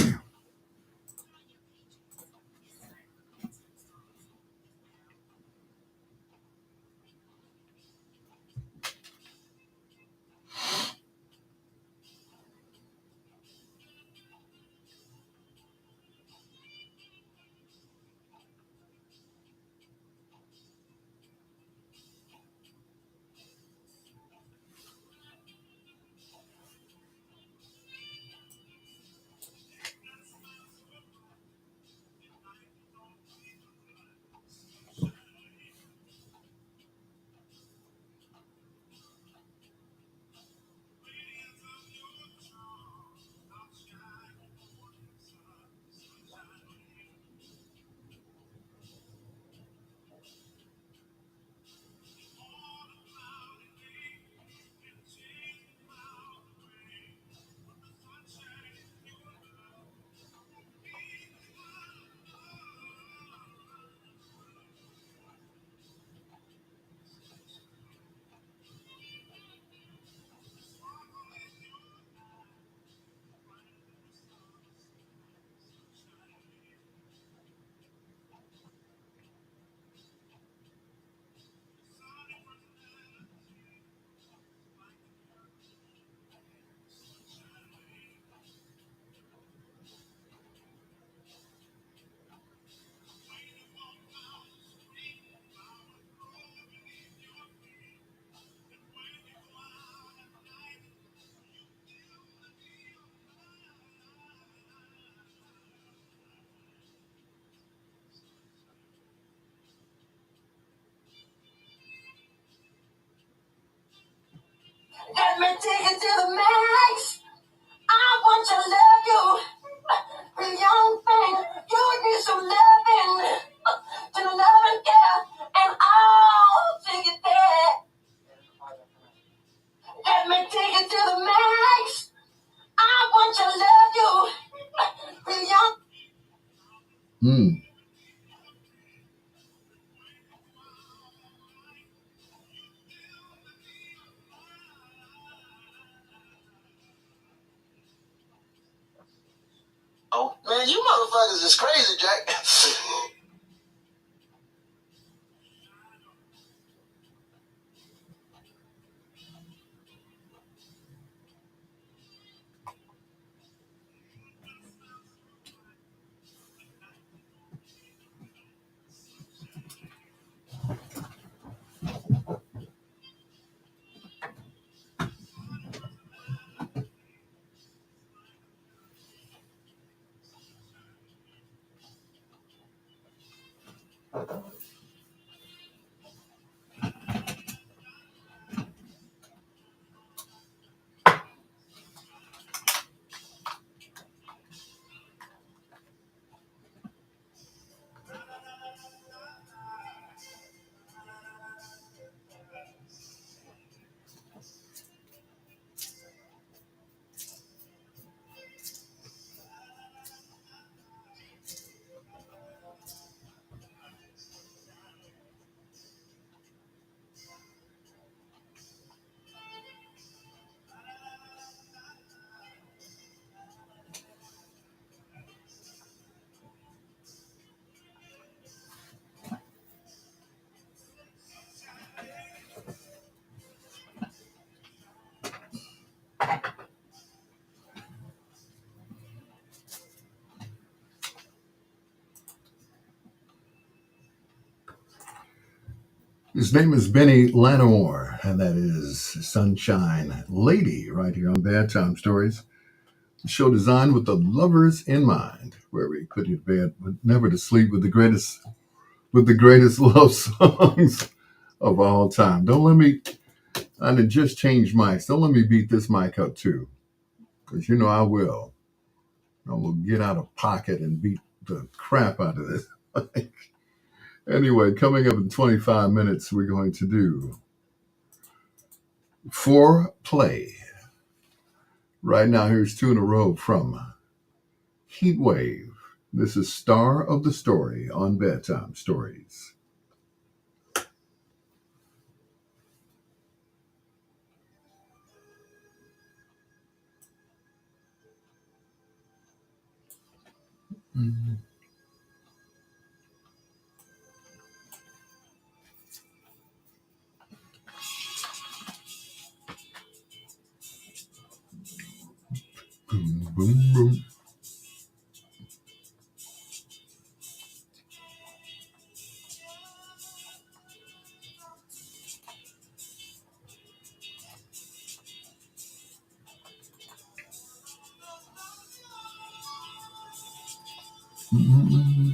Let me take it to the max. I want to love you. The young thing, you need some loving. To love and care, and I'll take it there. Let me take it to the max. I want to love you. The young. Oh, man, you motherfuckers is crazy, Jack. His name is Benny Lanamore, and that is Sunshine Lady right here on Bedtime Stories. The show designed with the lovers in mind, where we put you to bed, but never to sleep with the greatest love songs of all time. Don't let me, I done just changed mics. Don't let me beat this mic up too, because you know I will. I will get out of pocket and beat the crap out of this. Anyway, coming up in 25 minutes, we're going to do Foreplay. Right now, here's two in a row from Heatwave. This is Star of the Story on Bedtime Stories. Mm-hmm. Boom, boom, boom. Mm-hmm.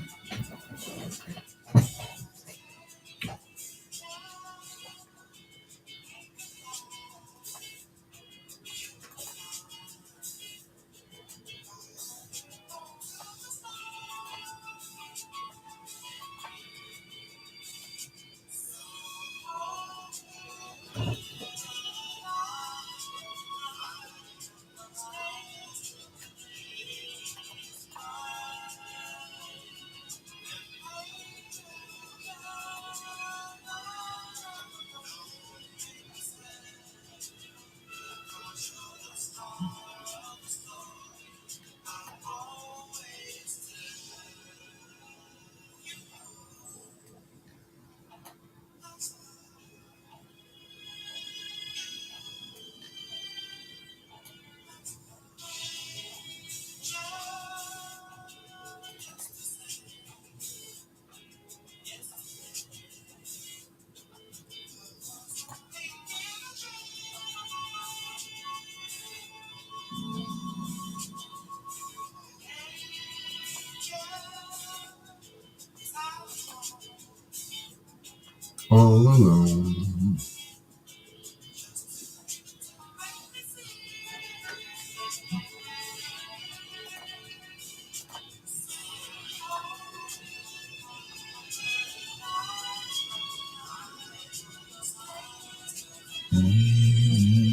All alone. Mm-hmm.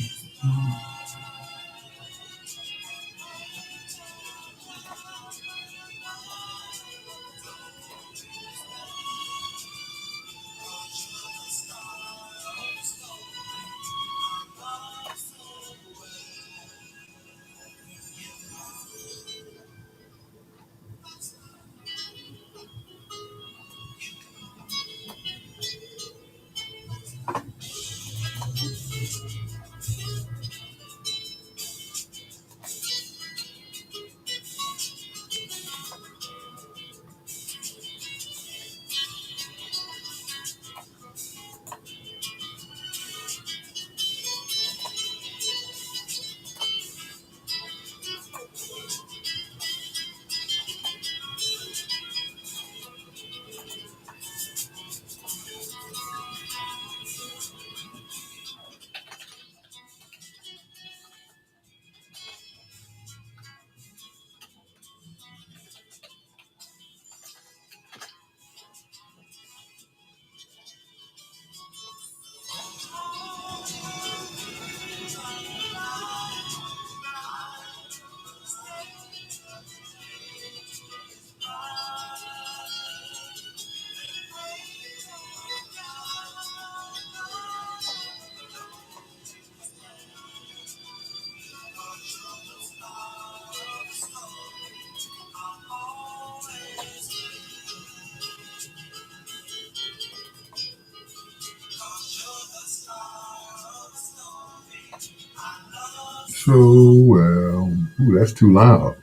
So well. Ooh, that's too loud.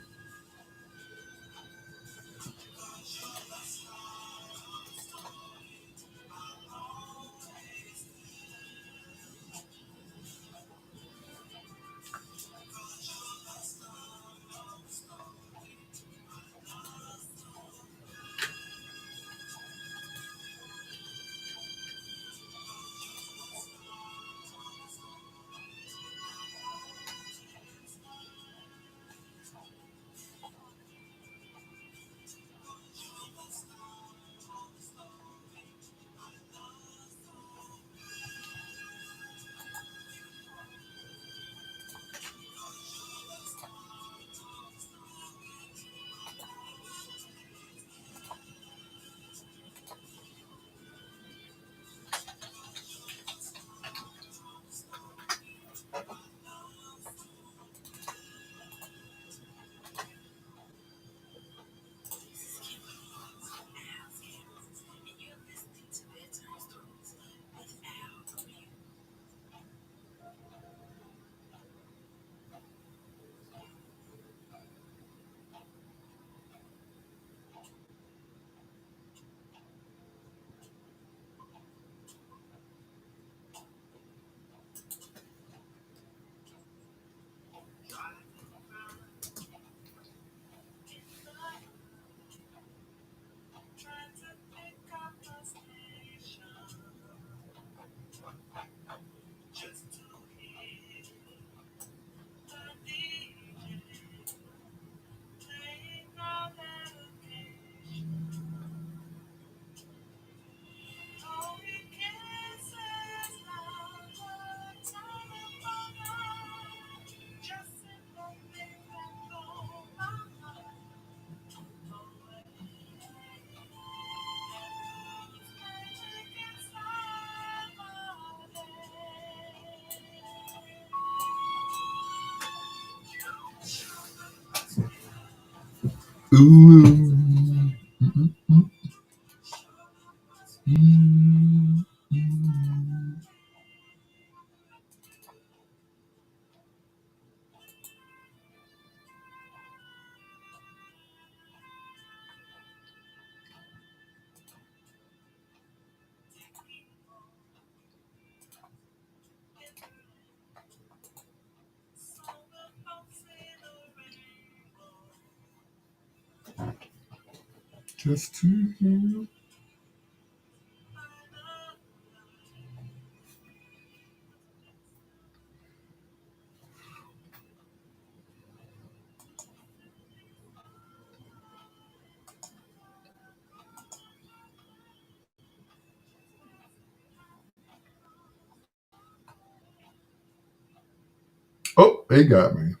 Ooh. Just to you. Oh, they got me.